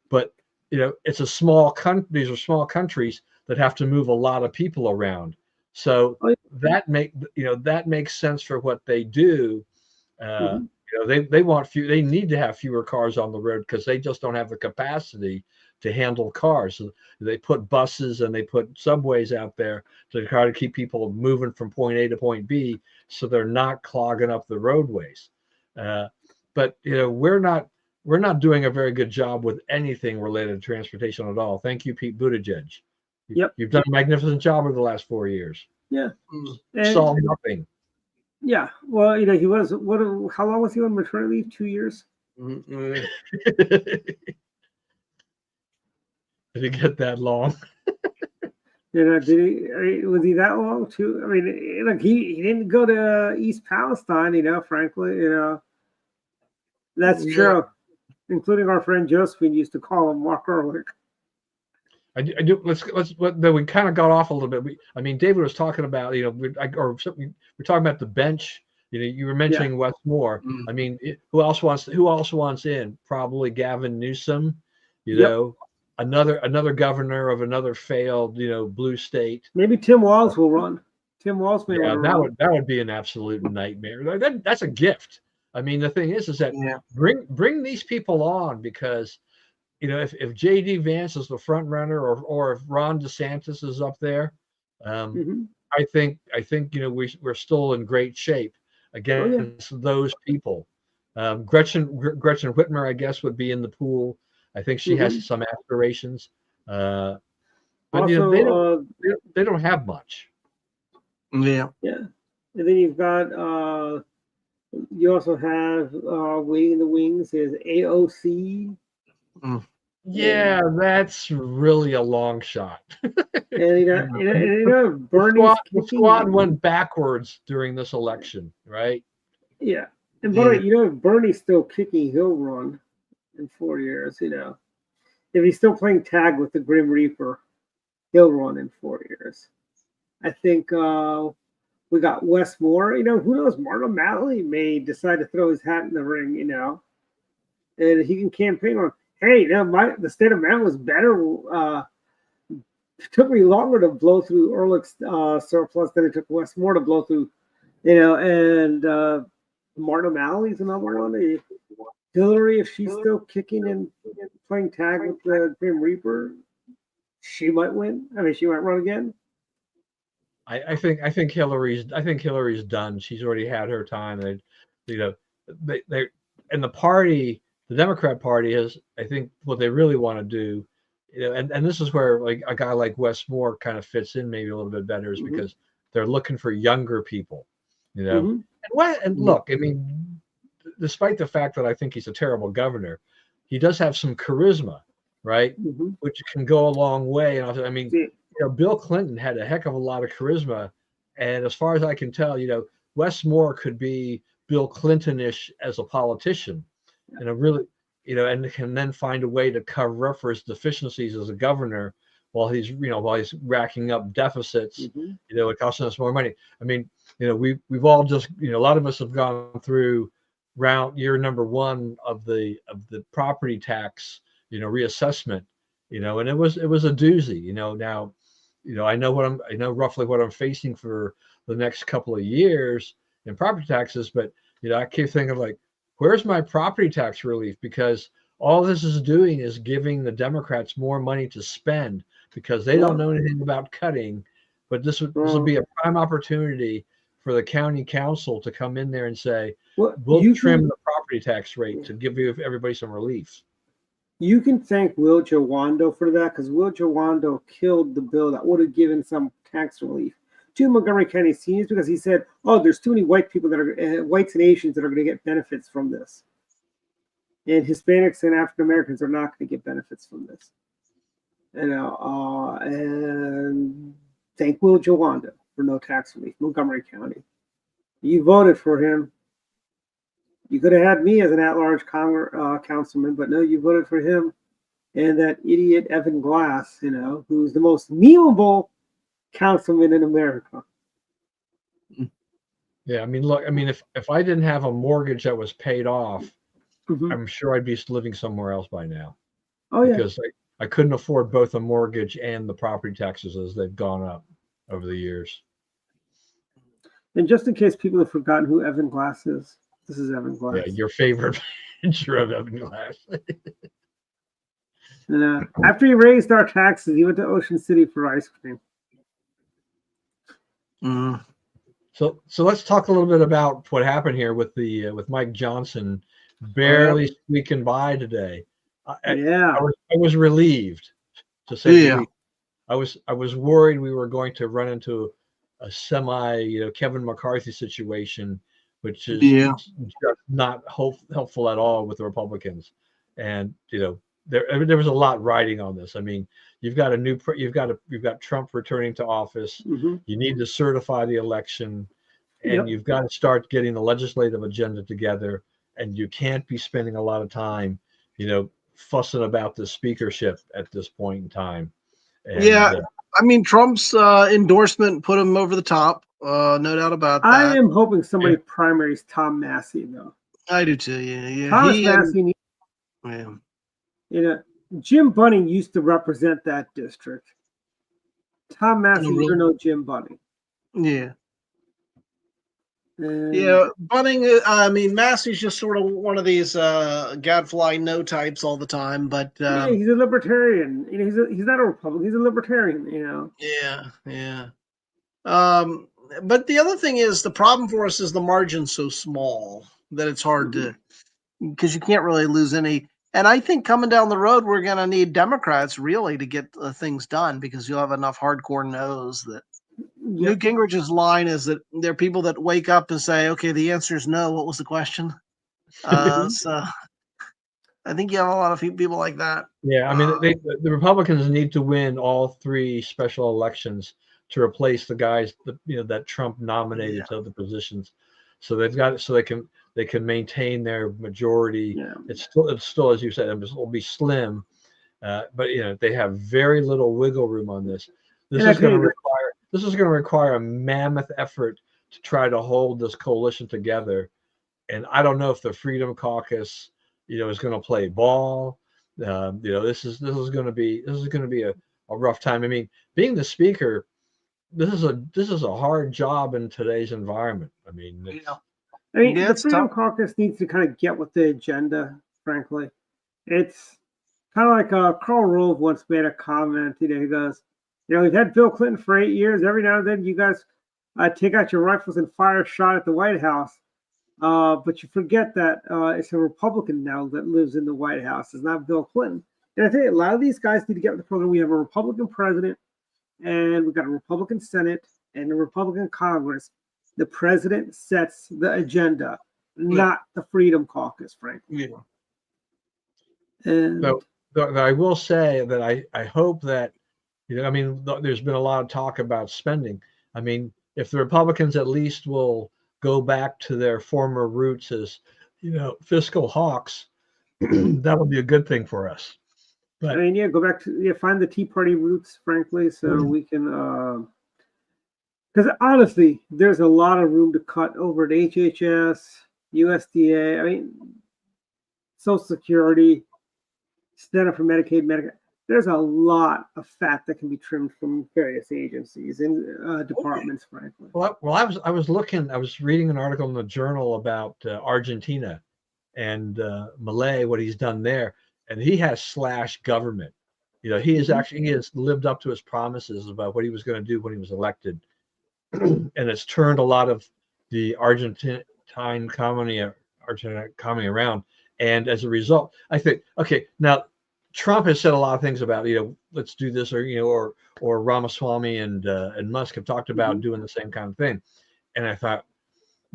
But it's a small country. These are small countries that have to move a lot of people around. So that makes sense for what they do. They want few. They need to have fewer cars on the road because they just don't have the capacity to handle cars. So they put buses and they put subways out there to try to keep people moving from point A to point B, so they're not clogging up the roadways. But we're not doing a very good job with anything related to transportation at all. Thank you, Pete Buttigieg. Yep. You've done a magnificent job over the last 4 years. Yeah. Saw nothing. Yeah. Well, he was. How long was he on maternity leave? 2 years. Did he get that long? Did he? Was he that long too? I mean, look, he didn't go to East Palestine. Frankly, that's true. Including our friend Josephine used to call him Mark Ehrlich. I do. Then we kind of got off a little bit. David was talking about, we're talking about the bench. You were mentioning Westmore. I mean, who else wants in? Probably Gavin Newsom. Another governor of another failed, blue state. Maybe Tim Walz will run. Tim Walz may run. That would be an absolute nightmare. That's a gift. I mean, the thing is that bring these people on, because if J.D. Vance is the front runner, or if Ron DeSantis is up there, I think we're still in great shape against those people. Gretchen Whitmer, I guess, would be in the pool. I think she has some aspirations, but also, they don't have much. Yeah. And then you've got you also have waiting in the wings is AOC. Yeah, that's really a long shot. And Bernie. The squad went backwards during this election, right? Yeah, and if Bernie's still kicking, he'll run in 4 years. If he's still playing tag with the Grim Reaper, he'll run in 4 years. I think we got Westmore. Who knows? Martin O'Malley may decide to throw his hat in the ring. And he can campaign on. Hey, the state of Maryland was better. It took me longer to blow through Ehrlich's surplus than it took Westmore to blow through. And Martin O'Malley's another one. Hillary, if she's still kicking and playing tag with the Grim Reaper, she might win. I mean, she might run again. I think Hillary's done. She's already had her time. They and the party, the Democrat Party, is, I think, what they really want to do, and this is where like a guy like Westmore kind of fits in maybe a little bit better, is because they're looking for younger people, And look, I mean, despite the fact that I think he's a terrible governor, he does have some charisma, right? Which can go a long way. And I mean, Bill Clinton had a heck of a lot of charisma, and as far as I can tell, Westmore could be Bill Clinton-ish as a politician, and and can then find a way to cover up for his deficiencies as a governor while he's racking up deficits. It costing us more money. I mean, we've all just a lot of us have gone through year number 1 of the property tax reassessment, and it was a doozy. Now I know roughly what I'm facing for the next couple of years in property taxes, but I keep thinking, like, where's my property tax relief? Because all this is doing is giving the Democrats more money to spend, because they don't know anything about cutting. But this will be a prime opportunity for the county council to come in there and say, we'll trim the property tax rate to give everybody some relief. You can thank Will Jawando for that, because Will Jawando killed the bill that would have given some tax relief to Montgomery County seniors, because he said, there's too many white people that are whites and Asians that are going to get benefits from this. And Hispanics and African Americans are not going to get benefits from this. And thank Will Jawando for no tax relief, Montgomery County. You voted for him. You could have had me as an at-large councilman, but no, you voted for him and that idiot Evan Glass, who's the most memeable councilman in America. Yeah, I mean, look, if I didn't have a mortgage that was paid off, I'm sure I'd be living somewhere else by now. Oh, yeah. Because I couldn't afford both a mortgage and the property taxes as they've gone up over the years. And just in case people have forgotten who Evan Glass is, This is Evan Glass. Yeah, your favorite picture of Evan Glass. And, after he raised our taxes, he went to Ocean City for ice cream. Mm. So let's talk a little bit about what happened here with with Mike Johnson barely squeaking by today. I was relieved, to say the least. I was worried we were going to run into a Kevin McCarthy situation, which is just not helpful at all with the Republicans. And there was a lot riding on this. I mean, you've got Trump returning to office. Mm-hmm. You need to certify the election, and you've got to start getting the legislative agenda together. And you can't be spending a lot of time, fussing about the speakership at this point in time. And, I mean, Trump's endorsement put him over the top. No doubt about that. I am hoping somebody primaries Tom Massey, though. I do too. Yeah. Thomas Massey. Jim Bunning used to represent that district. Tom Massey, you're no Jim Bunning. Yeah. And Bunning. I mean, Massey's just sort of one of these gadfly no types all the time. But he's a libertarian. He's not a Republican. He's a libertarian. Yeah. But the other thing is, the problem for us is the margin's so small that it's hard to, because you can't really lose any. And I think coming down the road, we're going to need Democrats really to get things done, because you'll have enough hardcore no's that. Newt Gingrich's line is that there are people that wake up and say, okay, the answer is no. What was the question? So I think you have a lot of people like that. Yeah, I mean, the Republicans need to win all 3 special elections to replace the guys that Trump nominated to the positions. So they've got it so they can maintain their majority. Yeah. It's still, as you said, it will be slim, but they have very little wiggle room on this. This is going to require a mammoth effort to try to hold this coalition together. And I don't know if the Freedom Caucus, is going to play ball. This is going to be a rough time. I mean, being the speaker, this is a hard job in today's environment. I mean, the Freedom Caucus needs to kind of get with the agenda. Frankly, it's kind of like Karl Rove once made a comment. He goes, we've had Bill Clinton for 8 years. Every now and then, you guys take out your rifles and fire a shot at the White House. But you forget that it's a Republican now that lives in the White House. It's not Bill Clinton. And I think a lot of these guys need to get with the program. We have a Republican president, and we've got a Republican Senate and a Republican Congress. The president sets the agenda, not the Freedom Caucus, frankly. Yeah. And I will say that I hope that, there's been a lot of talk about spending. I mean, if the Republicans at least will go back to their former roots as, fiscal hawks, that'll be a good thing for us. But go back to find the Tea Party roots, frankly, so we can. Because honestly, there's a lot of room to cut over at HHS, USDA. Social Security, Center for Medicaid, Medicare. There's a lot of fat that can be trimmed from various agencies and departments, frankly. Well, I was reading an article in the Journal about Argentina and Milei, what he's done there, and he has slashed government. He has lived up to his promises about what he was going to do when he was elected, and it's turned a lot of the Argentine economy around. And as a result, I think, okay, now Trump has said a lot of things about, let's do this, or Ramaswamy and Musk have talked about doing the same kind of thing. And I thought,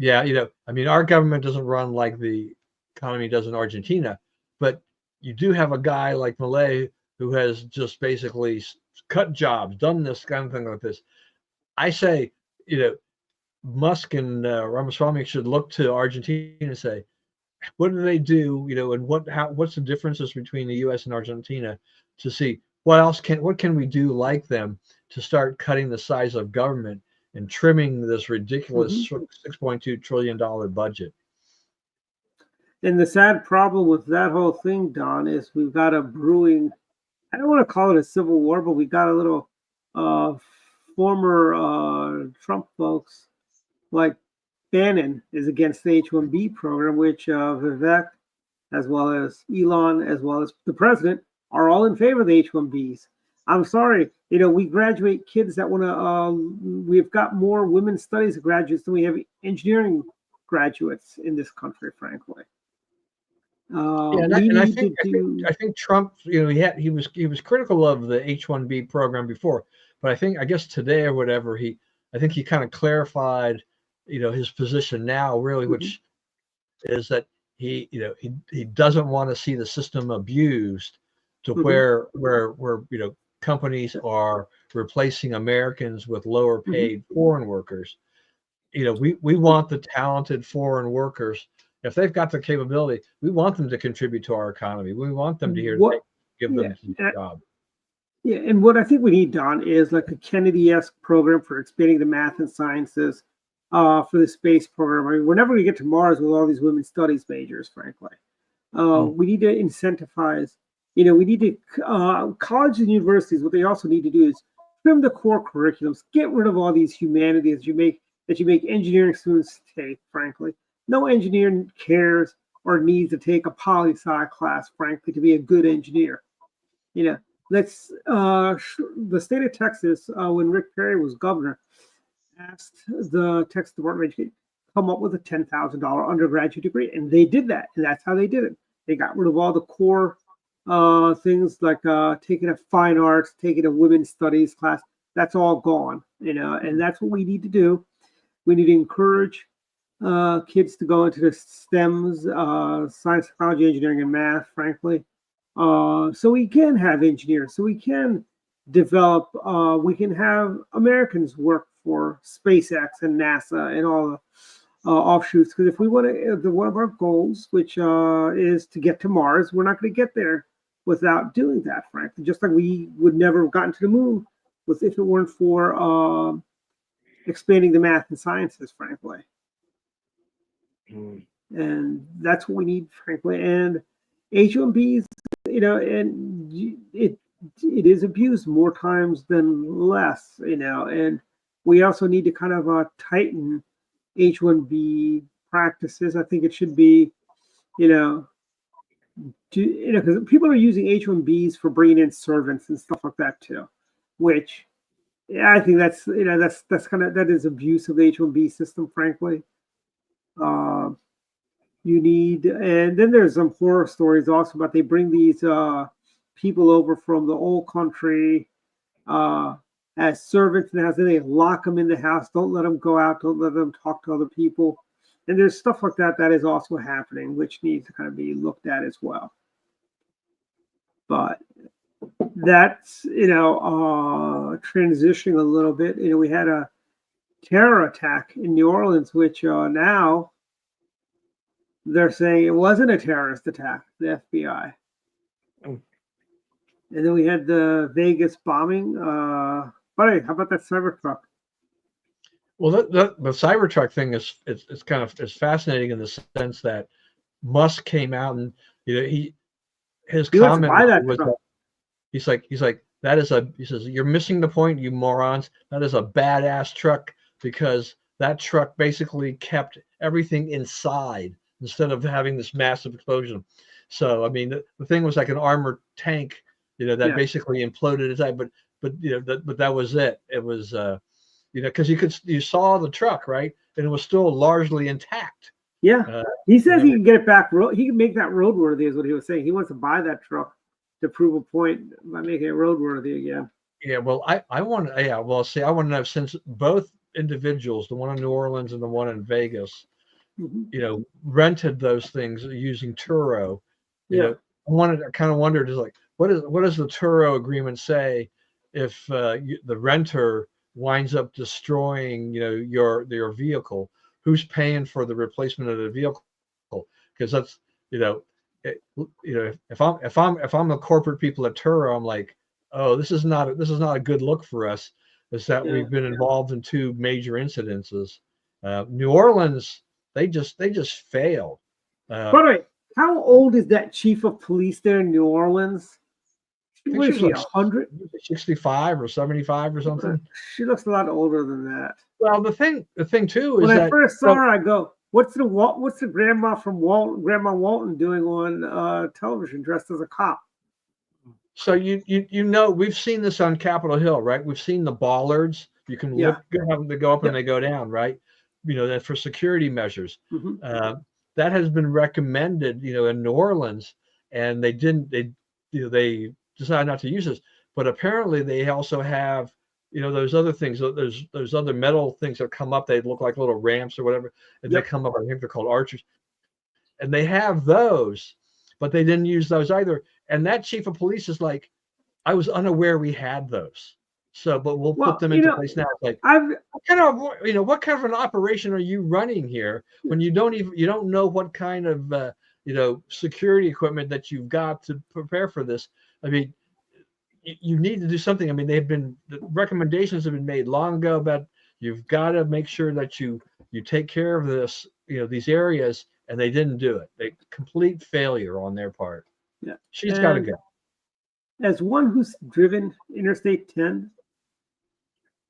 our government doesn't run like the economy does in Argentina, but you do have a guy like Milei who has just basically cut jobs, done this kind of thing like this. I say, Musk and Ramaswamy should look to Argentina and say, what do they do, and what's the differences between the U.S. and Argentina, to see what can we do like them to start cutting the size of government and trimming this ridiculous $6.2 trillion budget. And the sad problem with that whole thing, Don, is we've got a brewing, I don't want to call it a civil war, but we got a little former Trump folks like Bannon is against the H-1B program, which Vivek, as well as Elon, as well as the president, are all in favor of the H-1Bs. I'm sorry, we graduate kids that want to. We've got more women's studies graduates than we have engineering graduates in this country, frankly. I think Trump, he was critical of the H-1B program before, but I guess today or whatever, I think he kind of clarified, his position now, really, which is that he doesn't want to see the system abused to where companies are replacing Americans with lower paid foreign workers. We want the talented foreign workers. If they've got the capability, we want them to contribute to our economy. We want them to give them a job. Yeah, and what I think we need, Don, is like a Kennedy-esque program for expanding the math and sciences for the space program. I mean, we're never going to get to Mars with all these women's studies majors, frankly. We need to incentivize, we need to, colleges and universities, what they also need to do is trim the core curriculums, get rid of all these humanities that you make engineering students take, frankly. No engineer cares or needs to take a poli-sci class, frankly, to be a good engineer. Let's the state of Texas, when Rick Perry was governor, asked the Texas Department of Education to come up with a $10,000 undergraduate degree, and they did that, and that's how they did it. They got rid of all the core things like taking a fine arts, taking a women's studies class. That's all gone, and that's what we need to do. We need to encourage kids to go into the STEMs, science, technology, engineering, and math, frankly. So we can have engineers, so we can develop, we can have Americans work for SpaceX and NASA and all the offshoots. Because if we want to, one of our goals, which is to get to Mars, we're not going to get there without doing that, frankly. Just like we would never have gotten to the moon if it weren't for expanding the math and sciences, frankly. And that's what we need, frankly. And H-1Bs, and it is abused more times than less, and we also need to kind of tighten H-1B practices. I think it should be, because people are using H-1Bs for bringing in servants and stuff like that too, which I think that's that is abuse of the H-1B system, frankly. You need, and then there's some horror stories also about they bring these people over from the old country as servants in the house, and they lock them in the house, don't let them go out, don't let them talk to other people. And there's stuff like that that is also happening, which needs to kind of be looked at as well. But that's, transitioning a little bit. We had a terror attack in New Orleans, which now they're saying it wasn't a terrorist attack, the FBI. And then we had the Vegas bombing. Buddy, how about that Cybertruck? Well, the Cybertruck thing is fascinating in the sense that Musk came out and his comment was that he's like he says, you're missing the point, you morons. That is a badass truck because that truck basically kept everything inside instead of having this massive explosion. So I mean, the thing was like an armored tank, that basically imploded inside. But that was it. It was because you saw the truck, right, and it was still largely intact. Yeah, he says he can get it back. He can make that roadworthy, is what he was saying. He wants to buy that truck to prove a point by making it roadworthy again. Yeah, well, I want to. Yeah, well, see, I want to know, since both individuals, the one in New Orleans and the one in Vegas, rented those things using Turo. I kind of wondered, is like, what does the Turo agreement say if the renter winds up destroying, your vehicle? Who's paying for the replacement of the vehicle? Because that's, if I'm the corporate people at Turo, I'm like, oh, this is not a good look for us. Is that we've been involved in two major incidences. New Orleans, they just failed. By the way, how old is that chief of police there in New Orleans? Was she 100? 65 or 75 or something? She looks a lot older than that. Well, the thing too is When I that first saw her, I go, "What's the grandma from Grandma Walton doing on television dressed as a cop?" so you know we've seen this on Capitol Hill, right? We've seen the bollards. You can Yeah. have them to go up and Yep. they go down, right? That for security measures. Mhm. That has been recommended, in New Orleans, and they didn't. They decided not to use this, but apparently they also have, those other things. Those other metal things that come up. They look like little ramps or whatever, and they Yep. come up. I think they're called archers, and they have those, but they didn't use those either. And that chief of police is like, I was unaware we had those. So, but we'll Well, put them into place now. It's like, I've what kind of an operation are you running here when you don't know what kind of security equipment that you've got to prepare for this? I mean, you need to do something. I mean, the recommendations have been made long ago about you've got to make sure that you take care of this, these areas, and they didn't do it. They complete failure on their part. Yeah. She's got to go. As one who's driven Interstate 10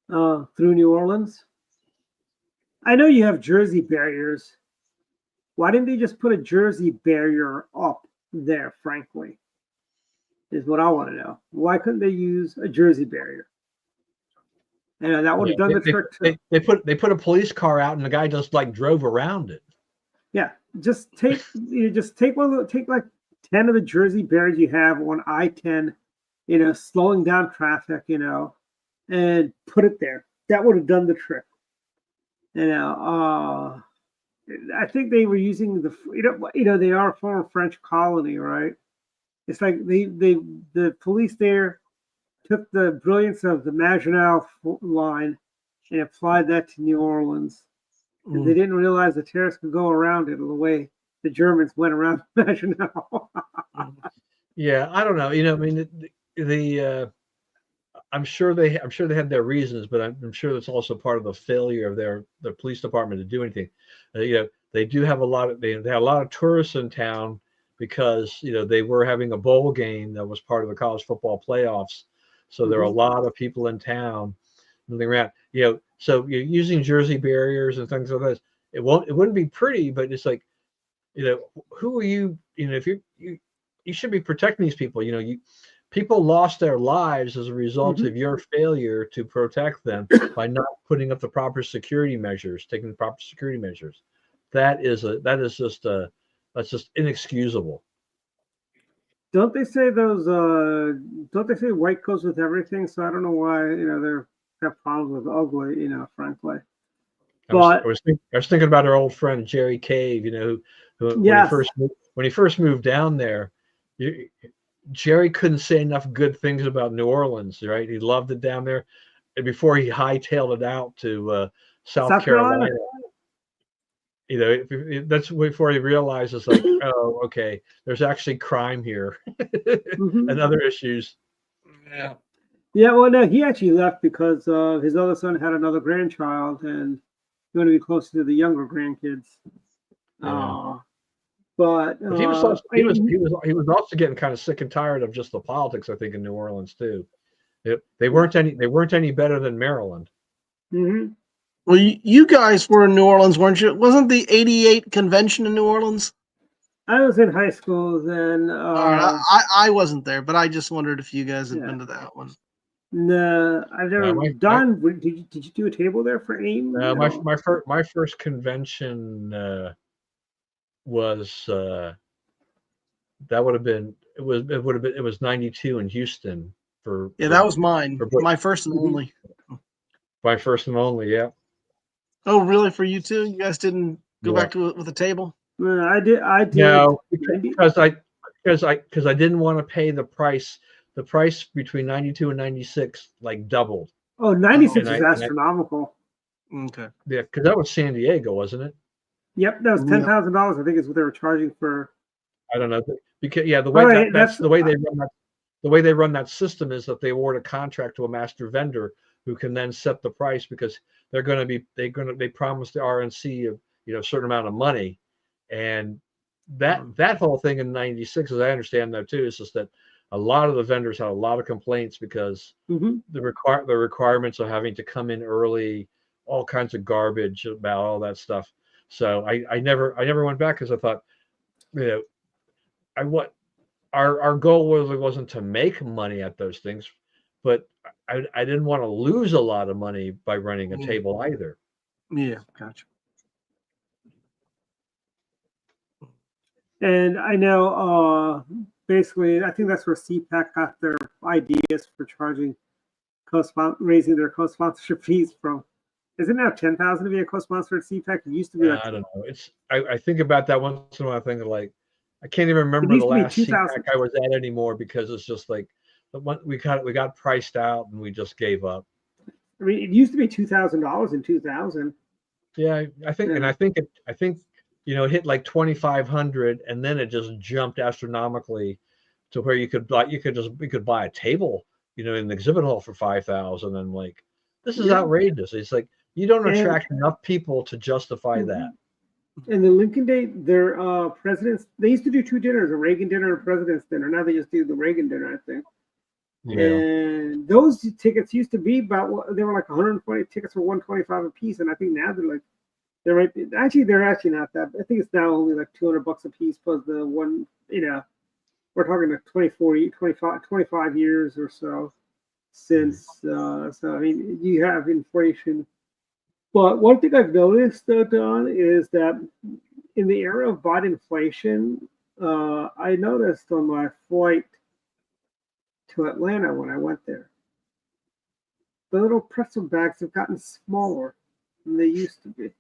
through New Orleans, I know you have Jersey barriers. Why didn't they just put a Jersey barrier up there, frankly? Is what I want to know. Why couldn't they use a Jersey barrier? And that would have done the trick too. They put a police car out and the guy just like drove around it. Yeah, just take like 10 of the Jersey barriers you have on I-10, slowing down traffic, and put it there. That would have done the trick. I think they were using they are a former French colony, right? It's like the police there took the brilliance of the Maginot line and applied that to New Orleans. Mm. They didn't realize the terrorists could go around it the way the Germans went around Maginot. Yeah, I don't know. I mean, I'm sure they had their reasons, but I'm sure that's also part of the failure of their police department to do anything. They do have they have a lot of tourists in town because they were having a bowl game that was part of the college football playoffs. So there are a lot of people in town moving around. So you're using Jersey barriers and things like that. It wouldn't be pretty, but it's like, who are you? If you should be protecting these people. People lost their lives as a result of your failure to protect them by not putting up the proper security measures, taking the proper security measures. That's just inexcusable. Don't they say white goes with everything? So I don't know why they're have problems with ugly, frankly. But I was thinking about our old friend Jerry Cave, who yes. when he first moved down there, Jerry couldn't say enough good things about New Orleans, right? He loved it down there, and before he hightailed it out to South Carolina. That's before he realizes, like, oh, okay, there's actually crime here and other issues. Yeah. Yeah. Well, no, he actually left because his other son had another grandchild, and he wanted to be closer to the younger grandkids. Yeah. But he was also getting kind of sick and tired of just the politics, I think, in New Orleans too. They weren't any better than Maryland. Mm-hmm. Well, you guys were in New Orleans, weren't you? Wasn't the '88 convention in New Orleans? I was in high school then. I wasn't there, but I just wondered if you guys had been to that one. No, I've never done. Did you do a table there for AIM? My first convention was that would have been it was 92 in Houston that was mine. My first and only. My first and only, yeah. Oh, really? For you too? You guys didn't go back to it with a table? I did. No, because I didn't want to pay the price. The price between 92 and 96 like doubled. Oh, 96 is astronomical. Okay. Yeah, because that was San Diego, wasn't it? Yep, that was $10,000. I think is what they were charging for. I don't know, because the way they run that system is that they award a contract to a master vendor who can then set the price, because they promise the RNC a certain amount of money, and that whole thing in 96, as I understand that too, is just that a lot of the vendors had a lot of complaints because the requirements of having to come in early all kinds of garbage about all that stuff. So I never went back because I thought, you know, I what our goal wasn't to make money at those things, but I didn't want to lose a lot of money by running a table either. Yeah, gotcha. And I know, basically, I think that's where CPAC got their ideas for charging raising their co-sponsorship fees from. Is it now 10,000 to be a co-sponsor at CPAC? It used to be like, I don't know. I think about that once in a while. I think like I can't even remember used the to be last 2,000. CPAC I was at anymore because it's just like we got priced out and we just gave up. I mean, it used to be $2,000 in 2000. Yeah, I think, Yeah. and I think it hit like 2,500, and then it just jumped astronomically to where you could buy a table, in the exhibit hall for 5,000, and like this is Yeah. outrageous. It's like you don't And- attract enough people to justify that. And the Lincoln Day, their presidents, they used to do two dinners, a Reagan dinner and a president's dinner. Now they just do the Reagan dinner, I think. Yeah. And those tickets used to be they were like 120 tickets for 125 a piece, and I think now they're actually not that. I think it's now only like $200 a piece plus the one. We're talking like 25 years or so since. So I mean, you have inflation. But one thing I've noticed, Don, is that in the era of bought inflation, I noticed on my flight to Atlanta when I went there, the little pretzel bags have gotten smaller than they used to be.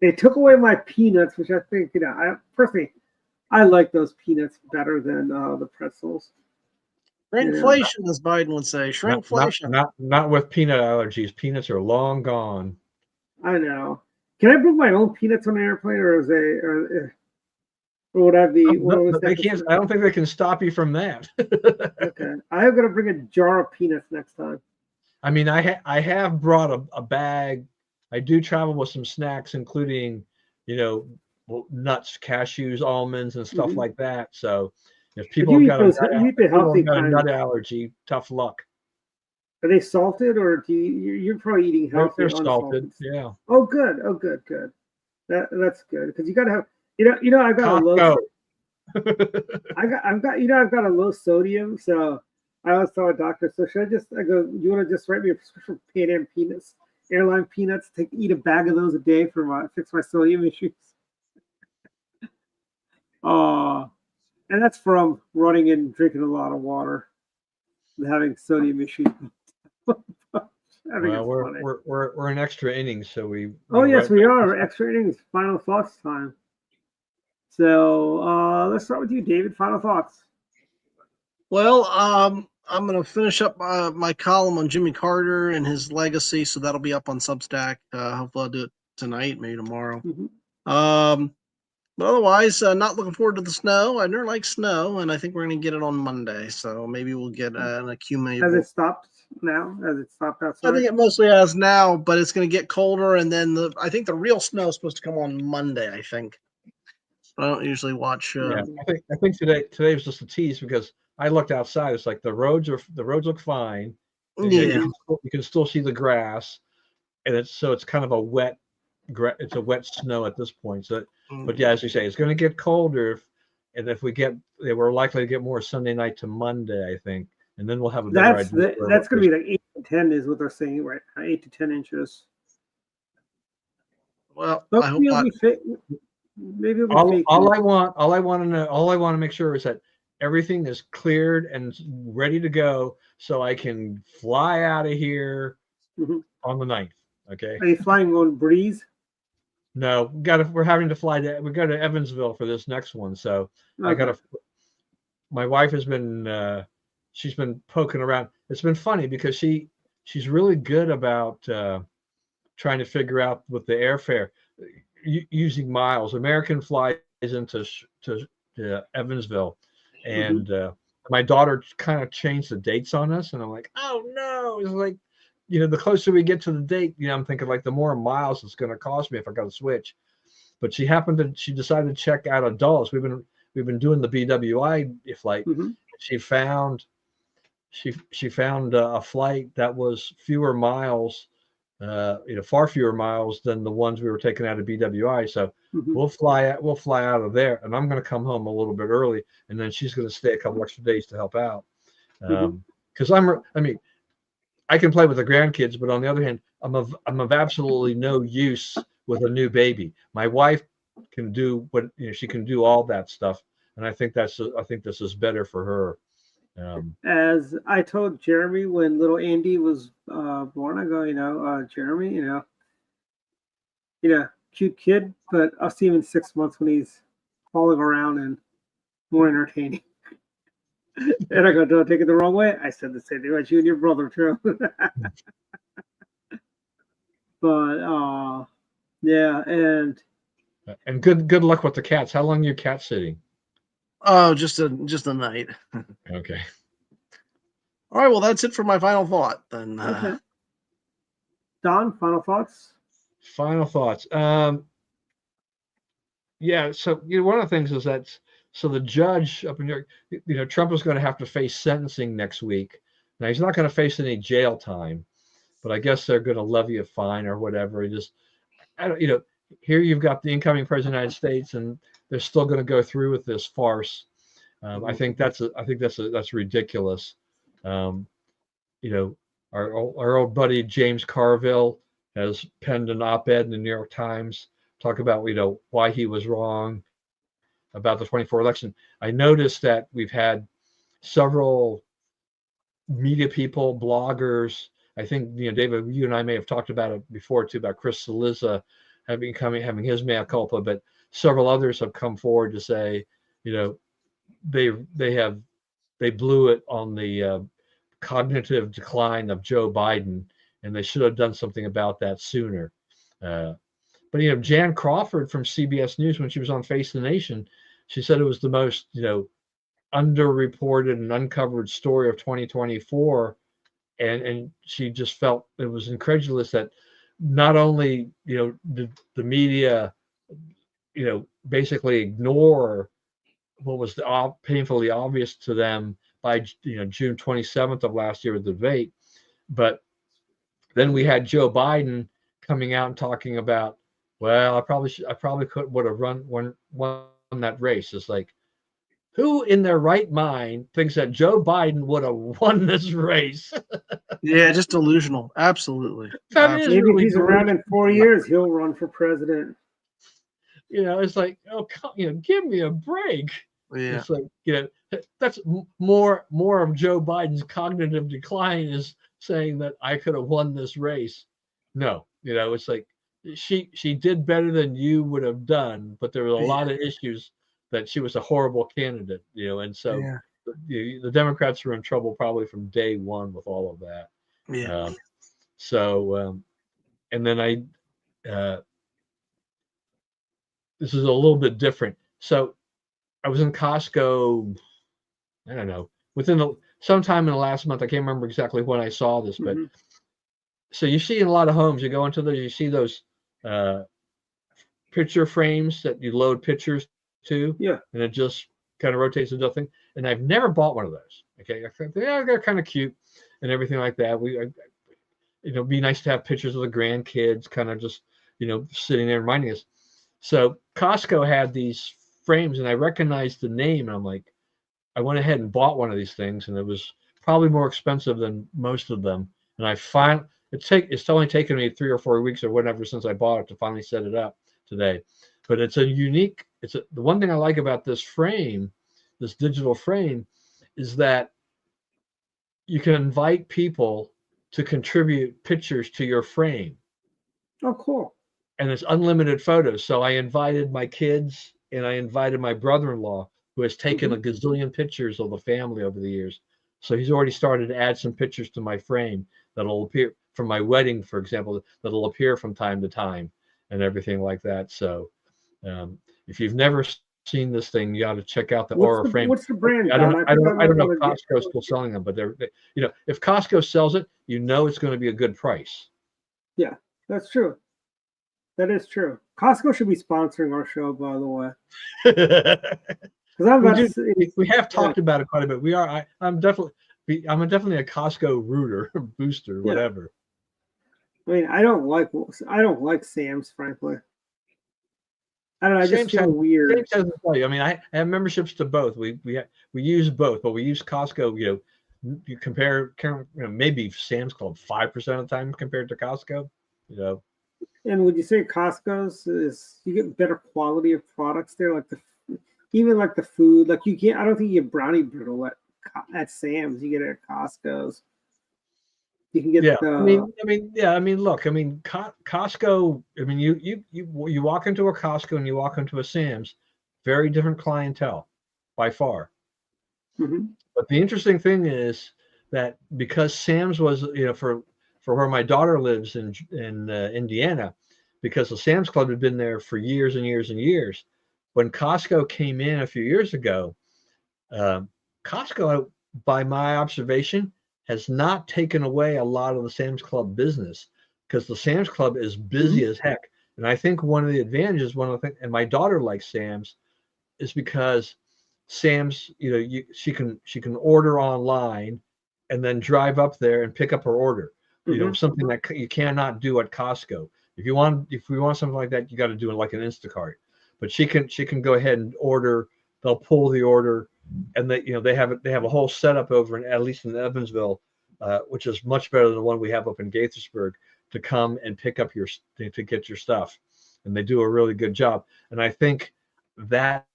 They took away my peanuts, which I think, I like those peanuts better than the pretzels. Shrinkflation, as Biden would say. Shrinkflation. Not with peanut allergies. Peanuts are long gone. I know. Can I bring my own peanuts on an airplane, or would I be? They can't. I don't think they can stop you from that. Okay, I am gonna bring a jar of peanuts next time. I mean, I have brought a bag. I do travel with some snacks, including, nuts, cashews, almonds, and stuff like that. So if people have got a nut allergy, tough luck. Are they salted, or you're probably eating healthy? They're salted. Yeah. Oh, good. Oh, good. That's good, because you got to have. I've got a low. I've got a low sodium, so I always tell a doctor. So should I go? You want to just write me a prescription for Pan Am peanuts, airline peanuts? Eat a bag of those a day fix my sodium issues. And that's from running and drinking a lot of water and having sodium issues. We're in extra innings, so we. Oh yes, we are extra innings. Final thoughts time. So let's start with you, David. Final thoughts. Well, I'm going to finish up my column on Jimmy Carter and his legacy, so that'll be up on Substack. Hopefully, I'll do it tonight, maybe tomorrow. Mm-hmm. But otherwise, not looking forward to the snow. I never like snow, and I think we're going to get it on Monday. So maybe we'll get an accumulated. Has it stopped now? Has it stopped outside? I think it mostly has now, but it's going to get colder, and then I think the real snow is supposed to come on Monday. I think. I don't usually watch. Yeah, I think today was just a tease because I looked outside. It's like the roads look fine. Yeah, you can still see the grass, and it's kind of a wet. It's a wet snow at this point. So, but yeah, as you say, it's going to get colder, and if we're likely to get more Sunday night to Monday, I think, and then we'll have a better idea. That's going to be like 8 to 10 is what they're saying, right? 8 to 10 inches. Well, I hope maybe it'll be fake. All I want to make sure is that everything is cleared and ready to go, so I can fly out of here on the 9th. Okay. Are you flying on Breeze? No, we're having to fly we go to Evansville for this next one. So okay. My wife has been, she's been poking around. It's been funny because she's really good about trying to figure out with the airfare using miles. American flies into Evansville, and my daughter kind of changed the dates on us, and I'm like, oh no, it's like, the closer we get to the date, I'm thinking like the more miles it's going to cost me if I got to switch. But she decided to check out a Dulles. We've been doing the BWI flight. She found a flight that was fewer miles far fewer miles than the ones we were taking out of BWI. So Mhm. we'll fly out of there, and I'm going to come home a little bit early, and then she's going to stay a couple extra days to help out. Because I can play with the grandkids, but on the other hand, I'm of absolutely no use with a new baby. My wife can do she can do all that stuff, and I think this is better for her. As I told Jeremy when little Andy was born, I go, Jeremy, cute kid, but I'll see him in 6 months when he's falling around and more entertaining. And I go, don't take it the wrong way. I said the same thing about you and your brother too. But yeah, and good luck with the cats. How long are your cats sitting? Oh, just a night. Okay. All right. Well, that's it for my final thought. Then. Okay. Don, final thoughts? Final thoughts. Yeah. So one of the things is that the judge up in New York, Trump is going to have to face sentencing next week. Now he's not going to face any jail time, but I guess they're going to levy a fine or whatever. Here you've got the incoming president of the United States, and they're still going to go through with this farce. I think that's ridiculous. Our old buddy James Carville has penned an op-ed in the New York Times talk about why he was wrong about the 24 election. I noticed that we've had several media people, bloggers. I think David, you and I may have talked about it before too, about Chris Cillizza having his mea culpa, but several others have come forward to say, they blew it on the cognitive decline of Joe Biden, and they should have done something about that sooner. But Jan Crawford from CBS News, when she was on Face the Nation, she said it was the most underreported and uncovered story of 2024, and she just felt it was incredulous that not only did the media basically ignore what was painfully obvious to them by June 27th of last year with the debate, but then we had Joe Biden coming out and talking about, well, I probably would have won that race. It's like, who in their right mind thinks that Joe Biden would have won this race? Yeah, just delusional. Absolutely. Maybe if he's around in 4 years, he'll run for president. It's like, give me a break. Yeah. It's like, that's more of Joe Biden's cognitive decline is saying that I could have won this race. No, it's like she did better than you would have done, but there were a lot of issues that she was a horrible candidate, and so the Democrats were in trouble probably from day one with all of that. Yeah. And then this is a little bit different. So I was in Costco, I don't know, sometime in the last month. I can't remember exactly when I saw this, but so you see in a lot of homes, you go into those, you see those picture frames that you load pictures to, and it just kind of rotates into thing. And I've never bought one of those. Okay, I think they're kind of cute and everything like that. It'd be nice to have pictures of the grandkids, kind of just sitting there reminding us. So Costco had these frames, and I recognized the name, and I'm like, I went ahead and bought one of these things, and it was probably more expensive than most of them. And it's only taken me 3 or 4 weeks or whatever since I bought it to finally set it up today. But the one thing I like about this frame, this digital frame, is that you can invite people to contribute pictures to your frame. Oh, cool. And it's unlimited photos. So I invited my kids, and I invited my brother-in-law, who has taken a gazillion pictures of the family over the years. So he's already started to add some pictures to my frame that'll appear from my wedding, for example, that'll appear from time to time and everything like that. So if you've never seen this thing, you got to check out the Aura frame. What's the brand? I don't know if Costco is still selling them, but if Costco sells it, it's going to be a good price. Yeah, that's true. That is true. Costco should be sponsoring our show, by the way. We have talked about it quite a bit. I'm definitely a Costco rooter, booster, whatever. I mean, I don't like Sam's, frankly. I don't know. I just Same feel has, weird. same has its value. I mean, I have memberships to both. We use both, but we use Costco. You compare, maybe Sam's Club 5% of the time compared to Costco. You know, And would you say Costco's is you get better quality of products there, like even like the food, like you can't. I don't think you get brownie brittle at Sam's. You get it at Costco's. You can get yeah. the. Yeah. I mean, look. I mean, Costco. I mean, you walk into a Costco and you walk into a Sam's, very different clientele, by far. Mhm. But the interesting thing is that because Sam's was, for where my daughter lives in Indiana, because the Sam's Club had been there for years and years and years. When Costco came in a few years ago, uh, Costco, by my observation, has not taken away a lot of the Sam's Club business because the Sam's Club is busy Mhm. as heck. And I think one of the advantages, one of the things, and my daughter likes Sam's, is because Sam's, she can order online and then drive up there and pick up her order. Mhm. Something that you cannot do at Costco. If we want something like that, you got to do it like an Instacart. But she can go ahead and order. They'll pull the order, and they have a whole setup over at least in Evansville, which is much better than the one we have up in Gaithersburg, to come and pick up to get your stuff, and they do a really good job. And I think that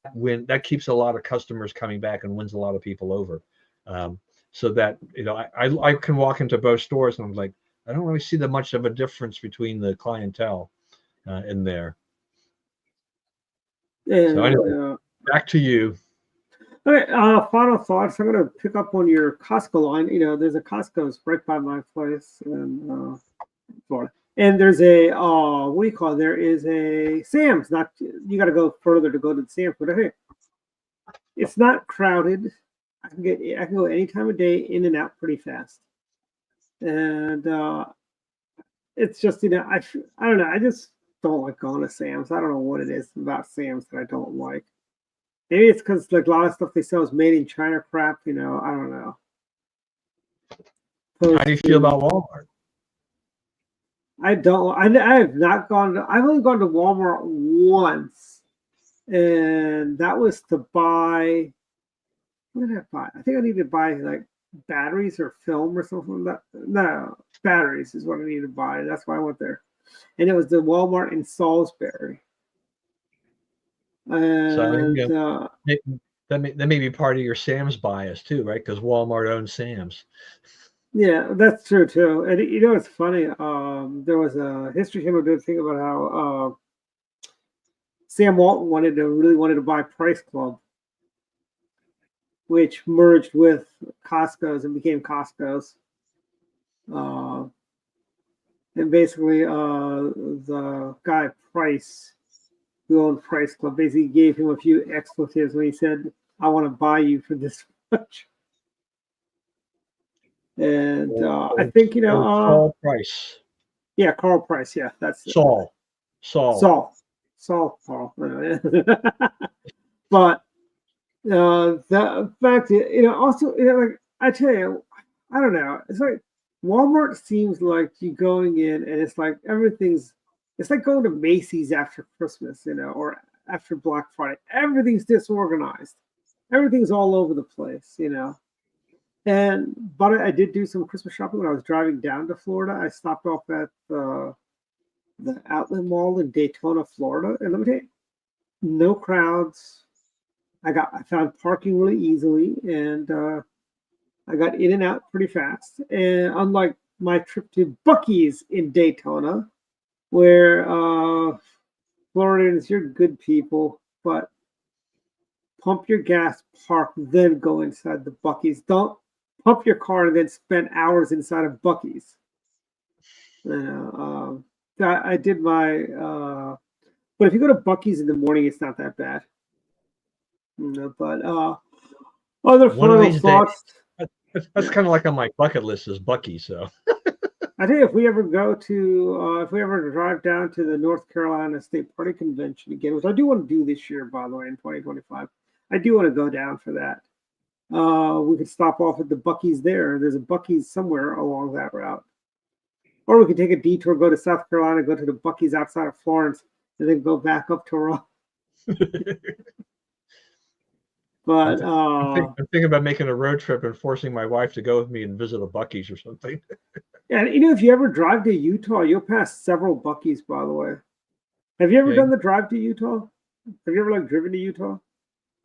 keeps a lot of customers coming back and wins a lot of people over. So that I can walk into both stores and I'm like, I don't really see that much of a difference between the clientele in there. So And anyway, back to you. all right, final thoughts. I'm gonna pick up on your Costco line. There's a Costco's right by my place in Florida, and there's a what do you call it? There is a Sam's. Not you got to go further to go to the Sam's, but hey, it's not crowded. I can go any time of day, in and out pretty fast, and it's just I don't know. I just don't like going to Sam's. I don't know what it is about Sam's that I don't like. Maybe it's because like a lot of stuff they sell is made in China crap. I don't know. How do you feel about Walmart? I don't. I have not gone. I've only gone to Walmart once, and that was to buy. What did I buy? I think I needed to buy like batteries or film or something like that. No, batteries is what I needed to buy. That's why I went there, and it was the Walmart in Salisbury. So And that may be part of your Sam's bias too, right? Because Walmart owns Sam's. yeah, that's true too. And it's funny. There was a History Channel did a thing about how Sam Walton really wanted to buy Price Club, which merged with Costco's and became Costco's. And basically, the guy Price, who owned Price Club, basically gave him a few expletives when he said, "I want to buy you for this much." And I think Saul Price. Yeah, Carl Price. Yeah, that's it. Saul. Paul. But the fact is, also, like I tell you, I don't know. It's like Walmart seems like you going in and it's like it's like going to Macy's after Christmas, or after Black Friday. Everything's disorganized. Everything's all over the place, But I did do some Christmas shopping when I was driving down to Florida. I stopped off at the outlet mall in Daytona, Florida, and let me tell you, no crowds. I found parking really easily, and I got in and out pretty fast. And unlike my trip to Buc-ee's in Daytona, where Floridians, you're good people, but pump your gas, park, then go inside the Buc-ee's. Don't pump your car and then spend hours inside of Buc-ee's. I did my, but if you go to Buc-ee's in the morning, it's not that bad. But other One of final these thoughts. days. That's kind of like on my bucket list is Bucky. So I think if we ever drive down to the North Carolina State Party Convention again, which I do want to do this year, by the way, in 2025, I do want to go down for that. We could stop off at the Buc-ee's there. There's a Buc-ee's somewhere along that route. Or we could take a detour, go to South Carolina, go to the Buc-ee's outside of Florence, and then go back up to Raleigh. But I'm thinking about making a road trip and forcing my wife to go with me and visit a Buc-ee's or something. and if you ever drive to Utah, you'll pass several Buc-ee's, by the way. Have you ever done the drive to Utah? Have you ever driven to Utah?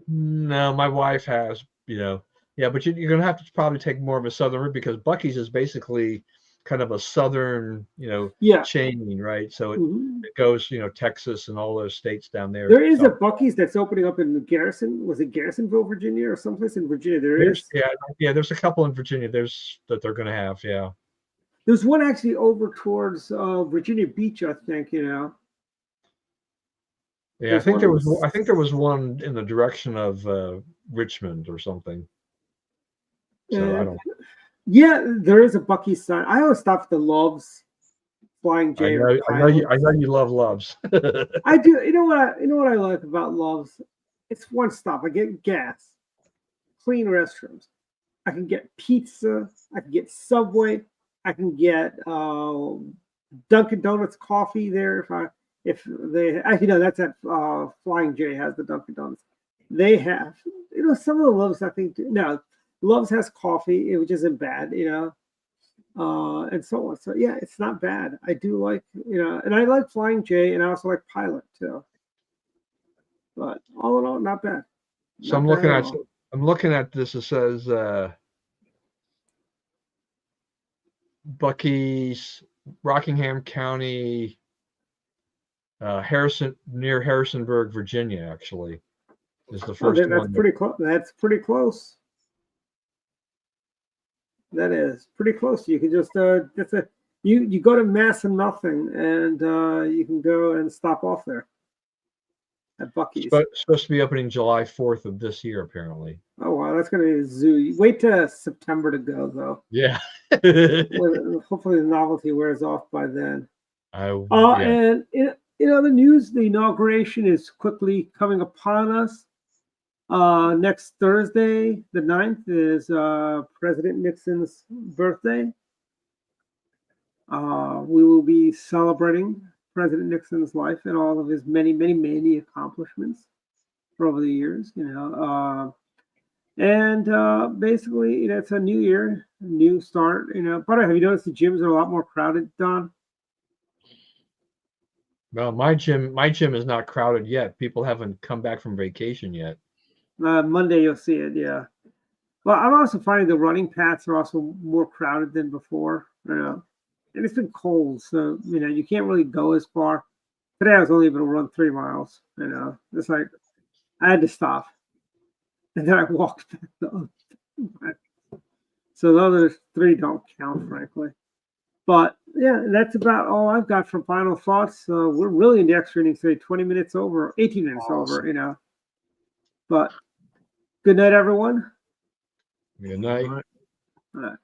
No, my wife has, Yeah, but you're going to have to probably take more of a southern route because Buc-ee's is basically kind of a southern, chain, right? So it goes, Texas and all those states down there. There is a Buc-ee's that's opening up in Garrison. Was it Garrisonville, Virginia, or someplace in Virginia? There's there's a couple in Virginia. That they're going to have, yeah. There's one actually over towards Virginia Beach, I think. Yeah, I think there was one in the direction of Richmond or something. So I don't. Yeah, there is a Buc-ee's sign. I always stop at the Loves, Flying J. I know you love Loves. I do. You know what I like about Loves? It's one stop. I get gas, clean restrooms. I can get pizza. I can get Subway. I can get Dunkin' Donuts coffee there if they actually no, that's at Flying J has the Dunkin' Donuts. They have some of the Loves I think no. Loves has coffee, which isn't bad, and so on. So yeah, it's not bad. I do like, and I like Flying J, and I also like Pilot too. But all in all, not bad. So I'm looking at this. It says Buc-ee's, Rockingham County, near Harrisonburg, Virginia. Actually, is the first one. That's pretty close. That's pretty close. That is pretty close. You can just you go to Mass and Nothing, and you can go and stop off there at Buc-ee's. It's supposed to be opening July 4th of this year, apparently. Oh wow, that's gonna be a zoo. Wait till September to go though. Yeah. Hopefully the novelty wears off by then. Yeah. And the news, the inauguration is quickly coming upon us. Next Thursday, the 9th, is President Nixon's birthday. We will be celebrating President Nixon's life and all of his many, many, many accomplishments over the years, and basically, it's a new year, a new start, But have you noticed the gyms are a lot more crowded, Don? Well, my gym is not crowded yet. People haven't come back from vacation yet. Monday you'll see it, yeah. Well, I'm also finding the running paths are also more crowded than before. And it's been cold, so you can't really go as far. Today I was only able to run 3 miles. It's like I had to stop, and then I walked back. So the other 3 don't count, frankly. But yeah, that's about all I've got from final thoughts. We're really in the extra innings today, 20 minutes over, 18 minutes over. But good night, everyone. Good night. All right.